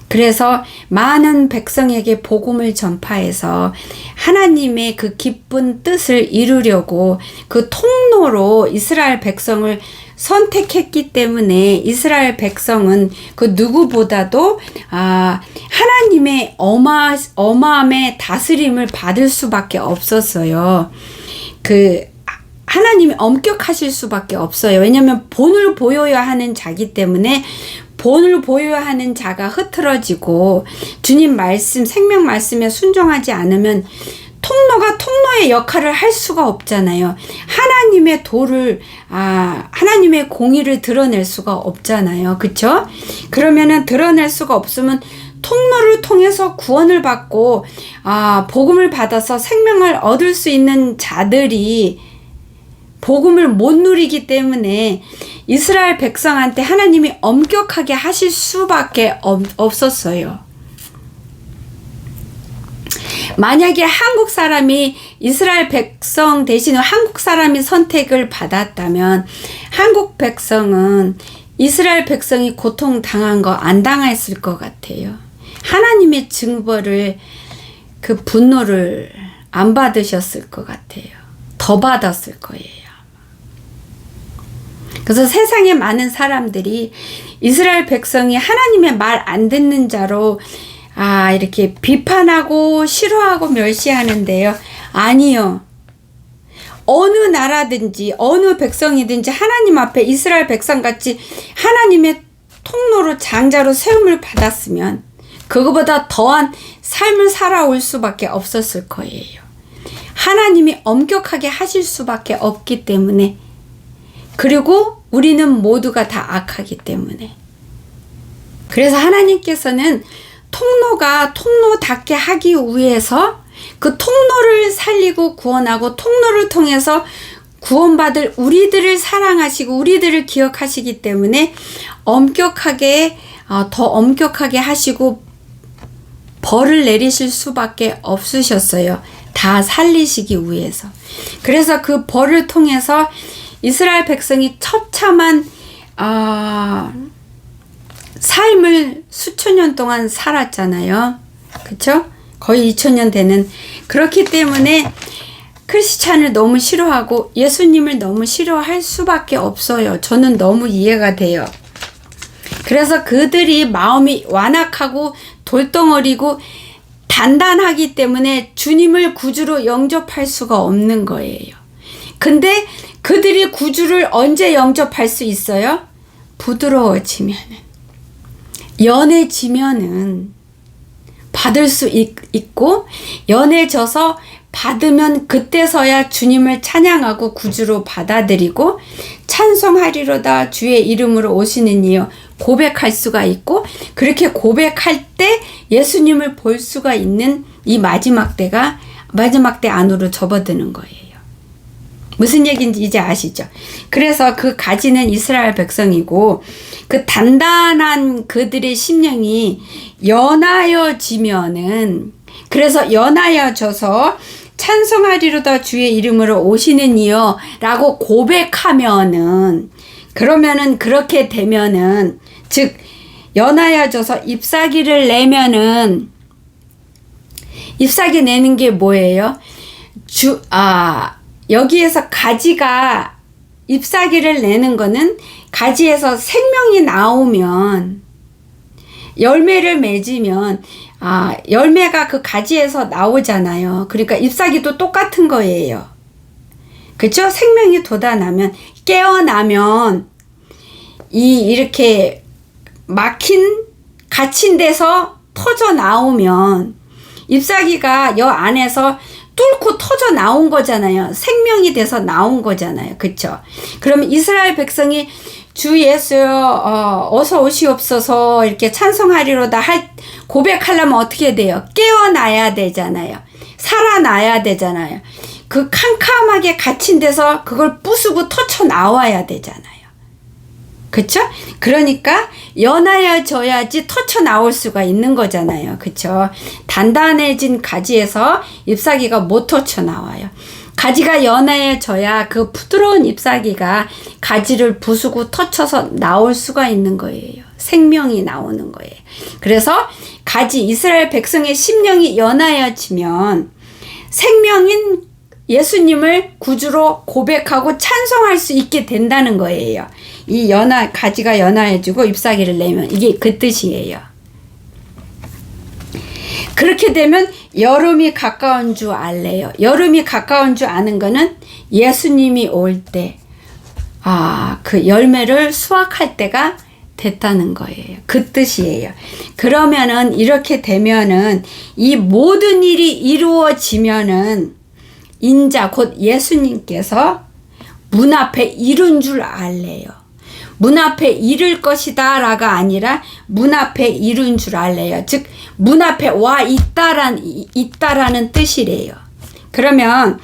S1: 그래서 많은 백성에게 복음을 전파해서 하나님의 그 기쁜 뜻을 이루려고 그 통로로 이스라엘 백성을 선택했기 때문에 이스라엘 백성은 그 누구보다도 하나님의 어마함의 다스림을 받을 수밖에 없었어요. 하나님이 엄격하실 수밖에 없어요. 왜냐하면 본을 보여야 하는 자기 때문에 본을 보여야 하는 자가 흐트러지고 주님 말씀, 생명 말씀에 순종하지 않으면 통로가 통로의 역할을 할 수가 없잖아요. 하나님의 도를, 하나님의 공의를 드러낼 수가 없잖아요. 그쵸? 그러면은 드러낼 수가 없으면 통로를 통해서 구원을 받고, 복음을 받아서 생명을 얻을 수 있는 자들이 복음을 못 누리기 때문에 이스라엘 백성한테 하나님이 엄격하게 하실 수밖에 없었어요. 만약에 한국 사람이 이스라엘 백성 대신 한국 사람이 선택을 받았다면 한국 백성은 이스라엘 백성이 고통당한 거 안 당했을 것 같아요. 하나님의 징벌을 그 분노를 안 받으셨을 것 같아요. 더 받았을 거예요. 그래서 세상에 많은 사람들이 이스라엘 백성이 하나님의 말 안 듣는 자로 이렇게 비판하고 싫어하고 멸시하는데요. 아니요. 어느 나라든지 어느 백성이든지 하나님 앞에 이스라엘 백성같이 하나님의 통로로 장자로 세움을 받았으면 그거보다 더한 삶을 살아올 수밖에 없었을 거예요. 하나님이 엄격하게 하실 수밖에 없기 때문에 그리고 우리는 모두가 다 악하기 때문에 그래서 하나님께서는 통로가 통로답게 하기 위해서 그 통로를 살리고 구원하고 통로를 통해서 구원받을 우리들을 사랑하시고 우리들을 기억하시기 때문에 엄격하게 더 엄격하게 하시고 벌을 내리실 수밖에 없으셨어요. 다 살리시기 위해서. 그래서 그 벌을 통해서 이스라엘 백성이 처참한 삶을 수천 년 동안 살았잖아요. 그쵸? 거의 2000년 되는. 그렇기 때문에 크리스찬을 너무 싫어하고 예수님을 너무 싫어할 수밖에 없어요. 저는 너무 이해가 돼요. 그래서 그들이 마음이 완악하고 돌덩어리고 단단하기 때문에 주님을 구주로 영접할 수가 없는 거예요. 근데 그들이 구주를 언제 영접할 수 있어요? 부드러워지면은, 연해지면은, 받을 수 있고 연해져서 받으면 그때서야 주님을 찬양하고 구주로 받아들이고 찬송하리로다 주의 이름으로 오시는 이여 고백할 수가 있고 그렇게 고백할 때 예수님을 볼 수가 있는 이 마지막 때 안으로 접어드는 거예요. 무슨 얘기인지 이제 아시죠? 그래서 그 가지는 이스라엘 백성이고 그 단단한 그들의 심령이 연하여지면은 그래서 연하여져서 찬송하리로다 주의 이름으로 오시는 이여 라고 고백하면은 그러면은 그렇게 되면은 즉 연하여져서 잎사귀를 내면은 잎사귀 내는 게 뭐예요? 여기에서 가지가 잎사귀를 내는 거는 가지에서 생명이 나오면 열매를 맺으면 열매가 그 가지에서 나오잖아요. 그러니까 잎사귀도 똑같은 거예요. 그렇죠? 생명이 돋아나면 깨어나면 이렇게 갇힌 데서 터져 나오면 잎사귀가 여 안에서 뚫고 터져 나온 거잖아요. 생명이 돼서 나온 거잖아요. 그렇죠? 그러면 이스라엘 백성이 주 예수여 어서 오시옵소서 이렇게 찬송하리로다 고백하려면 어떻게 돼요? 깨어나야 되잖아요. 살아나야 되잖아요. 그 캄캄하게 갇힌 데서 그걸 부수고 터쳐 나와야 되잖아요. 그쵸? 그러니까 연하여져야지 터쳐 나올 수가 있는 거잖아요. 그쵸? 단단해진 가지에서 잎사귀가 못 터쳐 나와요. 가지가 연하여져야 그 부드러운 잎사귀가 가지를 부수고 터쳐서 나올 수가 있는 거예요. 생명이 나오는 거예요. 그래서 이스라엘 백성의 심령이 연하여지면 생명인 예수님을 구주로 고백하고 찬송할 수 있게 된다는 거예요. 이 가지가 연하여지고 잎사귀를 내면 이게 그 뜻이에요. 그렇게 되면 여름이 가까운 줄 알래요. 여름이 가까운 줄 아는 거는 예수님이 올 때, 그 열매를 수확할 때가 됐다는 거예요. 그 뜻이에요. 그러면은 이렇게 되면은 이 모든 일이 이루어지면은 인자 곧 예수님께서 문 앞에 이룬 줄 알래요. 문 앞에 이를 것이다 라가 아니라 문 앞에 이룬 줄 알래요. 즉 문 앞에 와 있다라는 뜻이래요. 그러면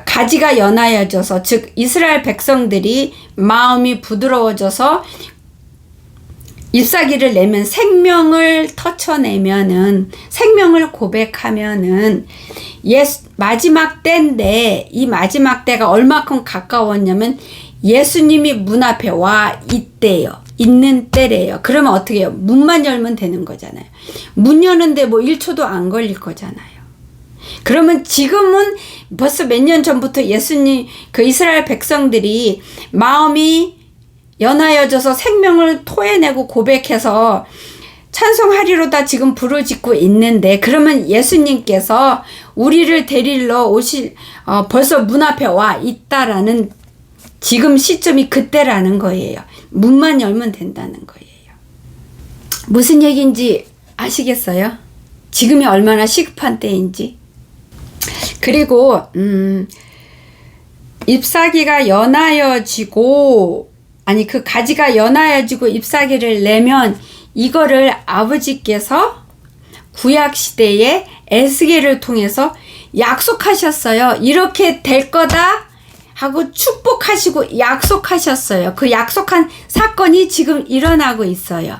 S1: 가지가 연하여져서 즉 이스라엘 백성들이 마음이 부드러워져서 잎사귀를 내면 생명을 터쳐내면은 생명을 고백하면은 마지막 때인데 이 마지막 때가 얼마큼 가까웠냐면 예수님이 문 앞에 와 있대요. 있는 때래요. 그러면 어떻게 해요? 문만 열면 되는 거잖아요. 문 여는데 뭐 1초도 안 걸릴 거잖아요. 그러면 지금은 벌써 몇 년 전부터 예수님 그 이스라엘 백성들이 마음이 연하여져서 생명을 토해내고 고백해서 찬송하리로다 지금 부르짖고 있는데 그러면 예수님께서 우리를 데리러 벌써 문 앞에 와 있다라는 지금 시점이 그때라는 거예요. 문만 열면 된다는 거예요. 무슨 얘기인지 아시겠어요? 지금이 얼마나 시급한 때인지. 그리고 잎사귀가 연하여지고 그 가지가 연하여지고 잎사귀를 내면 이거를 아버지께서 구약시대에 에스겔을 통해서 약속하셨어요. 이렇게 될 거다 하고 축복하시고 약속하셨어요. 그 약속한 사건이 지금 일어나고 있어요.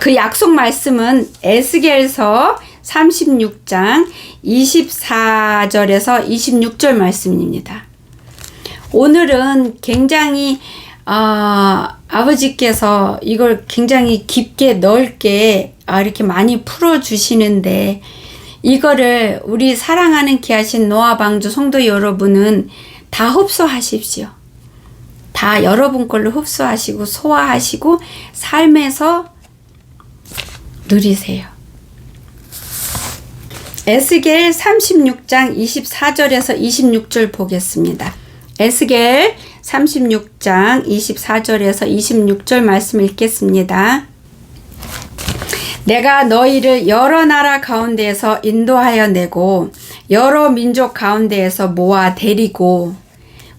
S1: 그 약속 말씀은 에스겔서 36장 24절에서 26절 말씀입니다. 오늘은 굉장히 아버지께서 이걸 굉장히 깊게 넓게 이렇게 많이 풀어주시는데 이거를 우리 사랑하는 귀하신 노아방주 성도 여러분은 다 흡수하십시오. 다 여러분 걸로 흡수하시고 소화하시고 삶에서 누리세요. 에스겔 36장 24절에서 26절 보겠습니다. 에스겔 36장 24절에서 26절 말씀 읽겠습니다. 내가 너희를 여러 나라 가운데에서 인도하여 내고 여러 민족 가운데에서 모아 데리고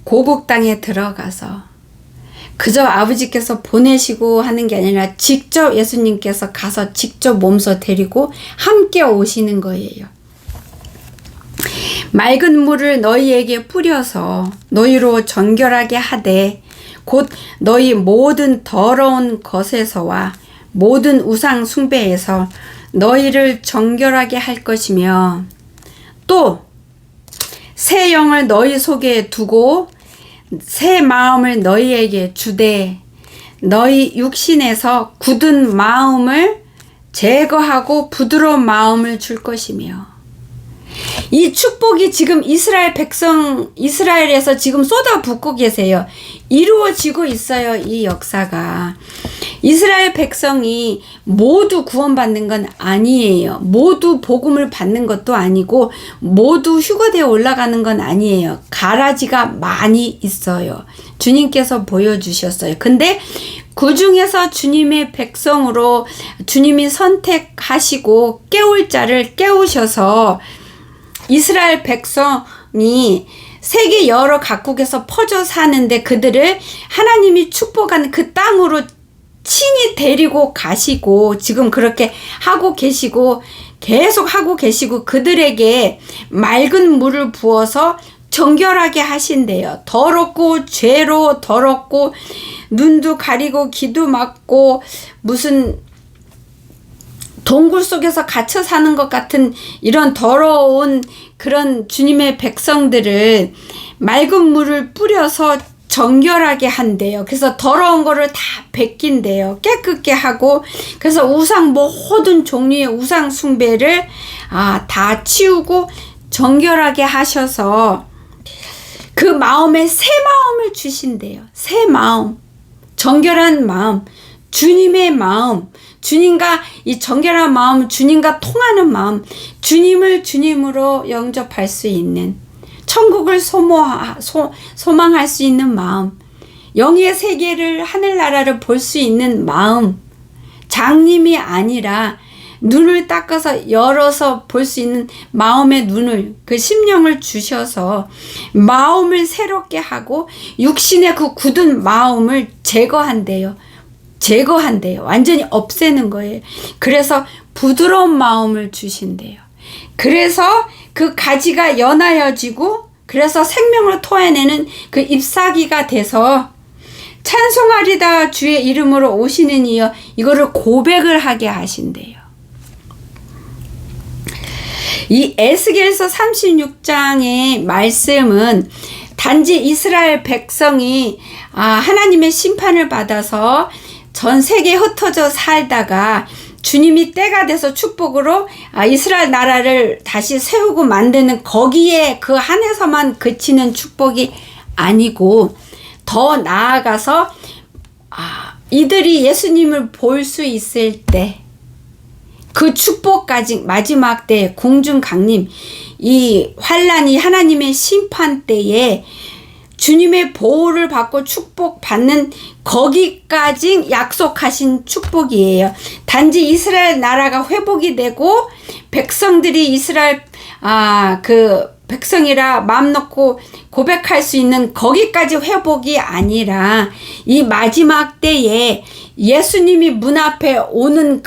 S1: 고국 땅에 들어가서 그저 아버지께서 보내시고 하는 게 아니라 직접 예수님께서 가서 직접 몸소 데리고 함께 오시는 거예요. 맑은 물을 너희에게 뿌려서 너희로 정결하게 하되 곧 너희 모든 더러운 것에서와 모든 우상 숭배에서 너희를 정결하게 할 것이며 또 새 영을 너희 속에 두고 새 마음을 너희에게 주되 너희 육신에서 굳은 마음을 제거하고 부드러운 마음을 줄 것이며 이 축복이 지금 이스라엘에서 지금 쏟아붓고 계세요. 이루어지고 있어요. 이 역사가. 이스라엘 백성이 모두 구원받는 건 아니에요. 모두 복음을 받는 것도 아니고 모두 휴거되어 올라가는 건 아니에요. 가라지가 많이 있어요. 주님께서 보여주셨어요. 근데 그 중에서 주님의 백성으로 주님이 선택하시고 깨울 자를 깨우셔서 이스라엘 백성이 세계 여러 각국에서 퍼져 사는데 그들을 하나님이 축복한 그 땅으로 친히 데리고 가시고 지금 그렇게 하고 계시고 계속 하고 계시고 그들에게 맑은 물을 부어서 정결하게 하신대요. 더럽고 죄로 더럽고 눈도 가리고 귀도 막고 무슨 동굴 속에서 갇혀 사는 것 같은 이런 더러운 그런 주님의 백성들을 맑은 물을 뿌려서 정결하게 한대요. 그래서 더러운 거를 다 벗긴대요. 깨끗게 하고 그래서 모든 종류의 우상 숭배를 다 치우고 정결하게 하셔서 그 마음에 새 마음을 주신대요. 새 마음, 정결한 마음, 주님의 마음, 주님과 이 정결한 마음, 주님과 통하는 마음, 주님을 주님으로 영접할 수 있는 천국을 소망할 수 있는 마음, 영의 세계를 하늘나라를 볼 수 있는 마음, 장님이 아니라 눈을 닦아서 열어서 볼 수 있는 마음의 눈을 그 심령을 주셔서 마음을 새롭게 하고 육신의 그 굳은 마음을 제거한대요. 완전히 없애는 거예요. 그래서 부드러운 마음을 주신대요. 그래서 그 가지가 연하여지고 그래서 생명을 토해내는 그 잎사귀가 돼서 찬송하리다 주의 이름으로 오시는 이여 이거를 고백을 하게 하신대요. 이 에스겔서 36장의 말씀은 단지 이스라엘 백성이 하나님의 심판을 받아서 전 세계에 흩어져 살다가 주님이 때가 돼서 축복으로 이스라엘 나라를 다시 세우고 만드는 거기에 그 한에서만 그치는 축복이 아니고 더 나아가서 이들이 예수님을 볼 수 있을 때 그 축복까지 마지막 때 공중 강림 이 환란이 하나님의 심판 때에 주님의 보호를 받고 축복받는 거기까지 약속하신 축복이에요. 단지 이스라엘 나라가 회복이 되고 백성들이 이스라엘 그 백성이라 마음 놓고 고백할 수 있는 거기까지 회복이 아니라 이 마지막 때에 예수님이 문 앞에 오는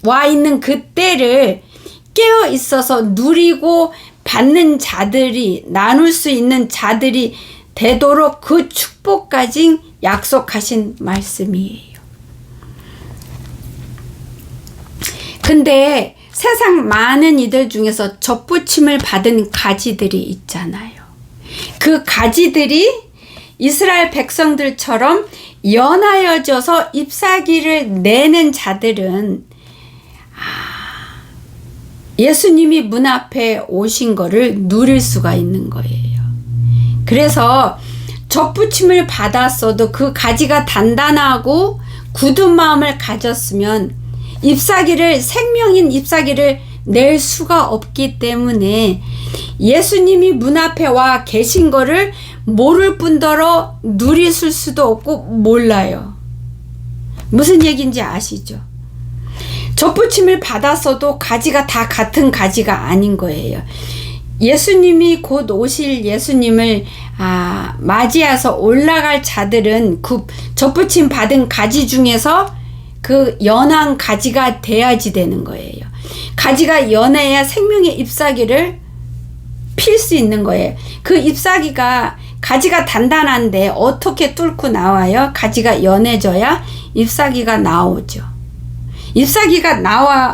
S1: 와 있는 그 때를 깨어 있어서 누리고 받는 자들이 나눌 수 있는 자들이 되도록 그 축복까지 약속하신 말씀이에요. 근데 세상 많은 이들 중에서 접붙임을 받은 가지들이 있잖아요. 그 가지들이 이스라엘 백성들처럼 연하여져서 잎사귀를 내는 자들은 예수님이 문 앞에 오신 거를 누릴 수가 있는 거예요. 그래서 접붙임을 받았어도 그 가지가 단단하고 굳은 마음을 가졌으면 생명인 잎사귀를 낼 수가 없기 때문에 예수님이 문 앞에 와 계신 거를 모를 뿐더러 누리실 수도 없고 몰라요. 무슨 얘기인지 아시죠? 접붙임을 받았어도 가지가 다 같은 가지가 아닌 거예요. 예수님이 곧 오실 예수님을 맞이해서 올라갈 자들은 그 접붙임 받은 가지 중에서 그 연한 가지가 돼야지 되는 거예요. 가지가 연해야 생명의 잎사귀를 필 수 있는 거예요. 그 잎사귀가 가지가 단단한데 어떻게 뚫고 나와요? 가지가 연해져야 잎사귀가 나오죠. 잎사귀가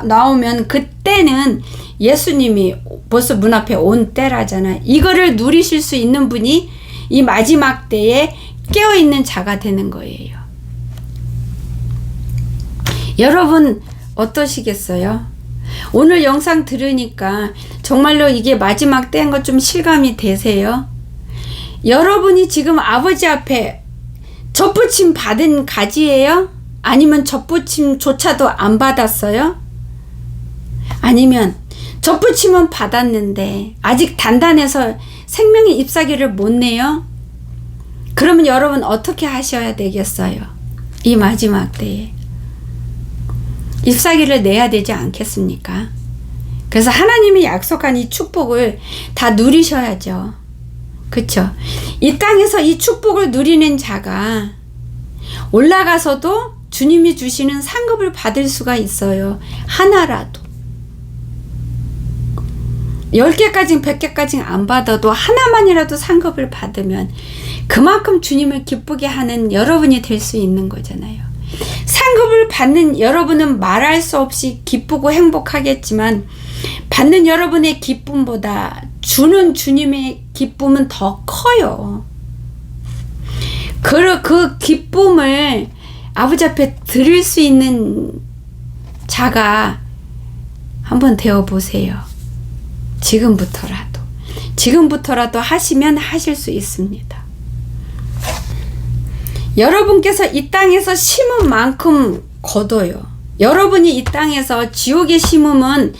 S1: 나오면 그때는 예수님이 벌써 문 앞에 온 때라잖아. 이거를 누리실 수 있는 분이 이 마지막 때에 깨어있는 자가 되는 거예요. 여러분 어떠시겠어요? 오늘 영상 들으니까 정말로 이게 마지막 때인 것 좀 실감이 되세요? 여러분이 지금 아버지 앞에 접붙임 받은 가지예요? 아니면 접붙임조차도 안 받았어요? 아니면 접붙임은 받았는데 아직 단단해서 생명의 잎사귀를 못 내요? 그러면 여러분 어떻게 하셔야 되겠어요? 이 마지막 때에 잎사귀를 내야 되지 않겠습니까? 그래서 하나님이 약속한 이 축복을 다 누리셔야죠. 그쵸? 이 땅에서 이 축복을 누리는 자가 올라가서도 주님이 주시는 상급을 받을 수가 있어요. 하나라도. 10개까지 100개까지 안 받아도 하나만이라도 상급을 받으면 그만큼 주님을 기쁘게 하는 여러분이 될 수 있는 거잖아요. 상급을 받는 여러분은 말할 수 없이 기쁘고 행복하겠지만 받는 여러분의 기쁨보다 주는 주님의 기쁨은 더 커요. 그 기쁨을 아버지 앞에 드릴 수 있는 자가 한번 되어보세요. 지금부터라도 하시면 하실 수 있습니다. 여러분께서 이 땅에서 심은 만큼 거둬요. 여러분이 이 땅에서 지옥에 심으면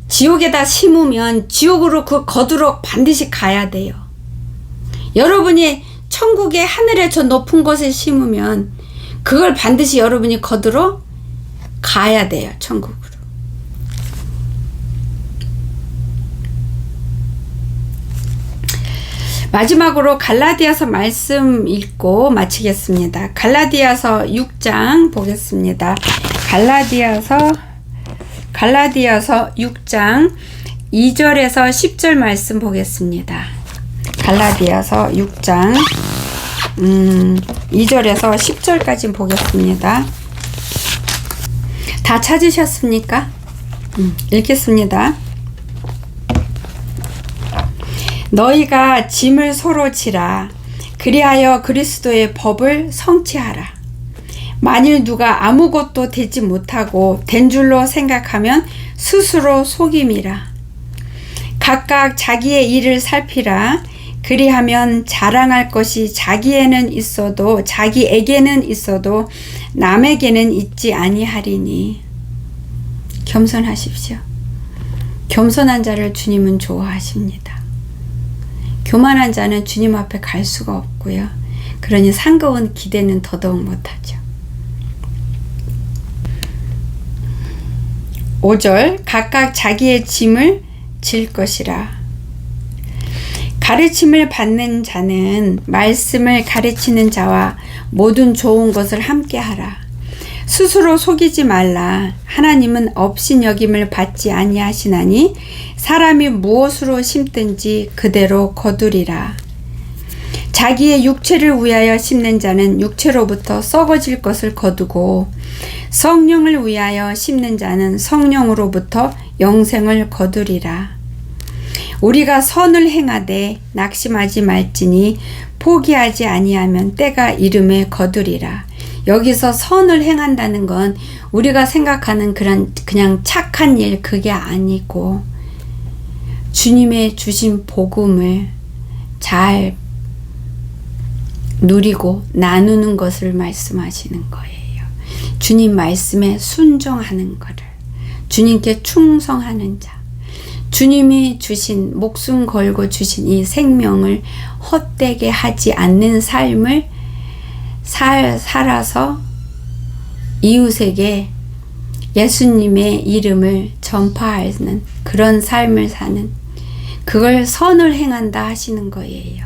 S1: 지옥에다 심으면 지옥으로 그 거두러 반드시 가야 돼요. 여러분이 천국의 하늘의 저 높은 곳에 심으면 그걸 반드시 여러분이 거두러 가야 돼요. 천국으로. 마지막으로 갈라디아서 말씀 읽고 마치겠습니다. 갈라디아서 6장 보겠습니다. 갈라디아서 6장 2절에서 10절 말씀 보겠습니다. 갈라디아서 6장 2절에서 10절까지 보겠습니다. 다 찾으셨습니까? 읽겠습니다. 너희가 짐을 서로 지라. 그리하여 그리스도의 법을 성취하라. 만일 누가 아무것도 되지 못하고 된 줄로 생각하면 스스로 속임이라. 각각 자기의 일을 살피라. 그리하면 자랑할 것이 자기에게는 있어도 남에게는 있지 아니하리니. 겸손하십시오. 겸손한 자를 주님은 좋아하십니다. 교만한 자는 주님 앞에 갈 수가 없고요. 그러니 상거운 기대는 더더욱 못하죠. 5절 각각 자기의 짐을 질 것이라. 가르침을 받는 자는 말씀을 가르치는 자와 모든 좋은 것을 함께 하라. 스스로 속이지 말라. 하나님은 업신여김을 받지 아니하시나니 사람이 무엇으로 심든지 그대로 거두리라. 자기의 육체를 위하여 심는 자는 육체로부터 썩어질 것을 거두고 성령을 위하여 심는 자는 성령으로부터 영생을 거두리라. 우리가 선을 행하되 낙심하지 말지니 포기하지 아니하면 때가 이름에 거두리라. 여기서 선을 행한다는 건 우리가 생각하는 그냥 착한 일 그게 아니고 주님의 주신 복음을 잘 누리고 나누는 것을 말씀하시는 거예요. 주님 말씀에 순종하는 거를, 주님께 충성하는 자, 주님이 주신 목숨 걸고 주신 이 생명을 헛되게 하지 않는 삶을 살아서 이웃에게 예수님의 이름을 전파하는 그런 삶을 사는, 그걸 선을 행한다 하시는 거예요.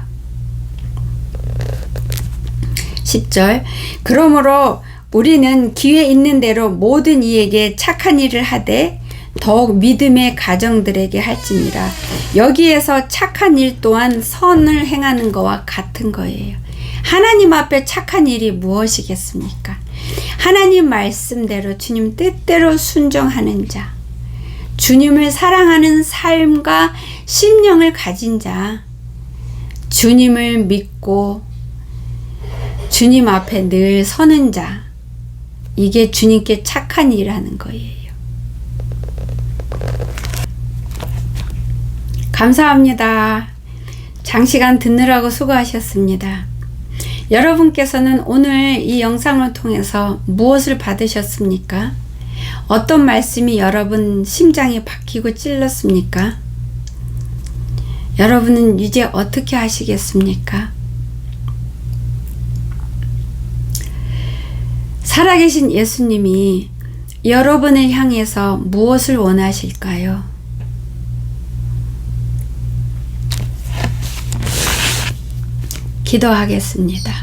S1: 10절, 그러므로 우리는 기회 있는 대로 모든 이에게 착한 일을 하되 더욱 믿음의 가정들에게 할지니라. 여기에서 착한 일 또한 선을 행하는 것과 같은 거예요. 하나님 앞에 착한 일이 무엇이겠습니까? 하나님 말씀대로 주님 뜻대로 순종하는 자, 주님을 사랑하는 삶과 심령을 가진 자, 주님을 믿고 주님 앞에 늘 서는 자, 이게 주님께 착한 일하는 거예요. 감사합니다. 장시간 듣느라고 수고하셨습니다. 여러분께서는 오늘 이 영상을 통해서 무엇을 받으셨습니까? 어떤 말씀이 여러분 심장에 박히고 찔렀습니까? 여러분은 이제 어떻게 하시겠습니까? 살아계신 예수님이 여러분을 향해서 무엇을 원하실까요? 기도하겠습니다.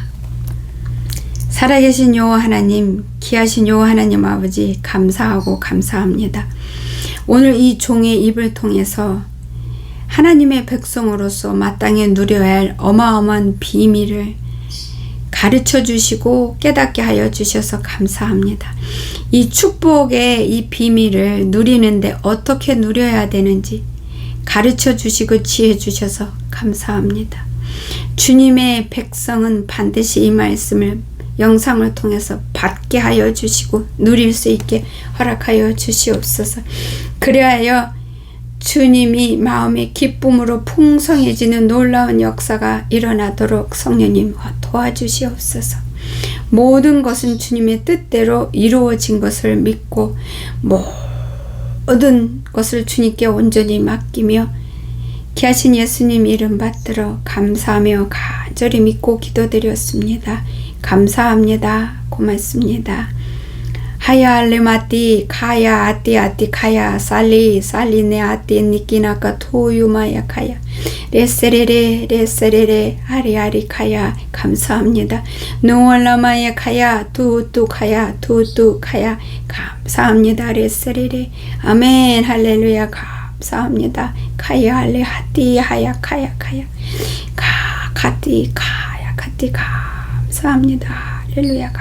S1: 살아계신 여호와 하나님, 귀하신 여호와 하나님 아버지, 감사하고 감사합니다. 오늘 이 종의 입을 통해서 하나님의 백성으로서 마땅히 누려야 할 어마어마한 비밀을 가르쳐 주시고 깨닫게 하여 주셔서 감사합니다. 이 축복의 이 비밀을 누리는데 어떻게 누려야 되는지 가르쳐 주시고 지혜 주셔서 감사합니다. 주님의 백성은 반드시 이 말씀을 영상을 통해서 받게 하여 주시고 누릴 수 있게 허락하여 주시옵소서. 그리하여 주님이 마음의 기쁨으로 풍성해지는 놀라운 역사가 일어나도록 성령님 도와주시옵소서. 모든 것은 주님의 뜻대로 이루어진 것을 믿고 모든 것을 주님께 온전히 맡기며 귀하신 예수님 이름 받들어 감사하며 간절히 믿고 기도드렸습니다. 감사합니다. 고맙습니다. 하야 알레마띠 카야 아띠 카야 살리 네 아띠 니끼나까 토유마야 카야 레세레레 아리아리 카야. 감사합니다. 노알라마야 카야 투투 카야 감사합니다. 레세레레 아멘 할렐루야. 감사합니다. 카야 알레 하띠 하야 카야 카티 카야 카티 감사합니다. 할렐루야.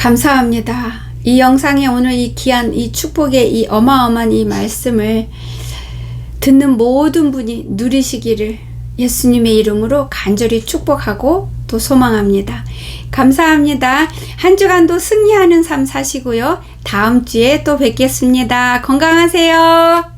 S1: 감사합니다. 이 영상에 오늘 이 귀한 이 축복의 이 어마어마한 이 말씀을 듣는 모든 분이 누리시기를 예수님의 이름으로 간절히 축복하고 또 소망합니다. 감사합니다. 한 주간도 승리하는 삶 사시고요. 다음 주에 또 뵙겠습니다. 건강하세요.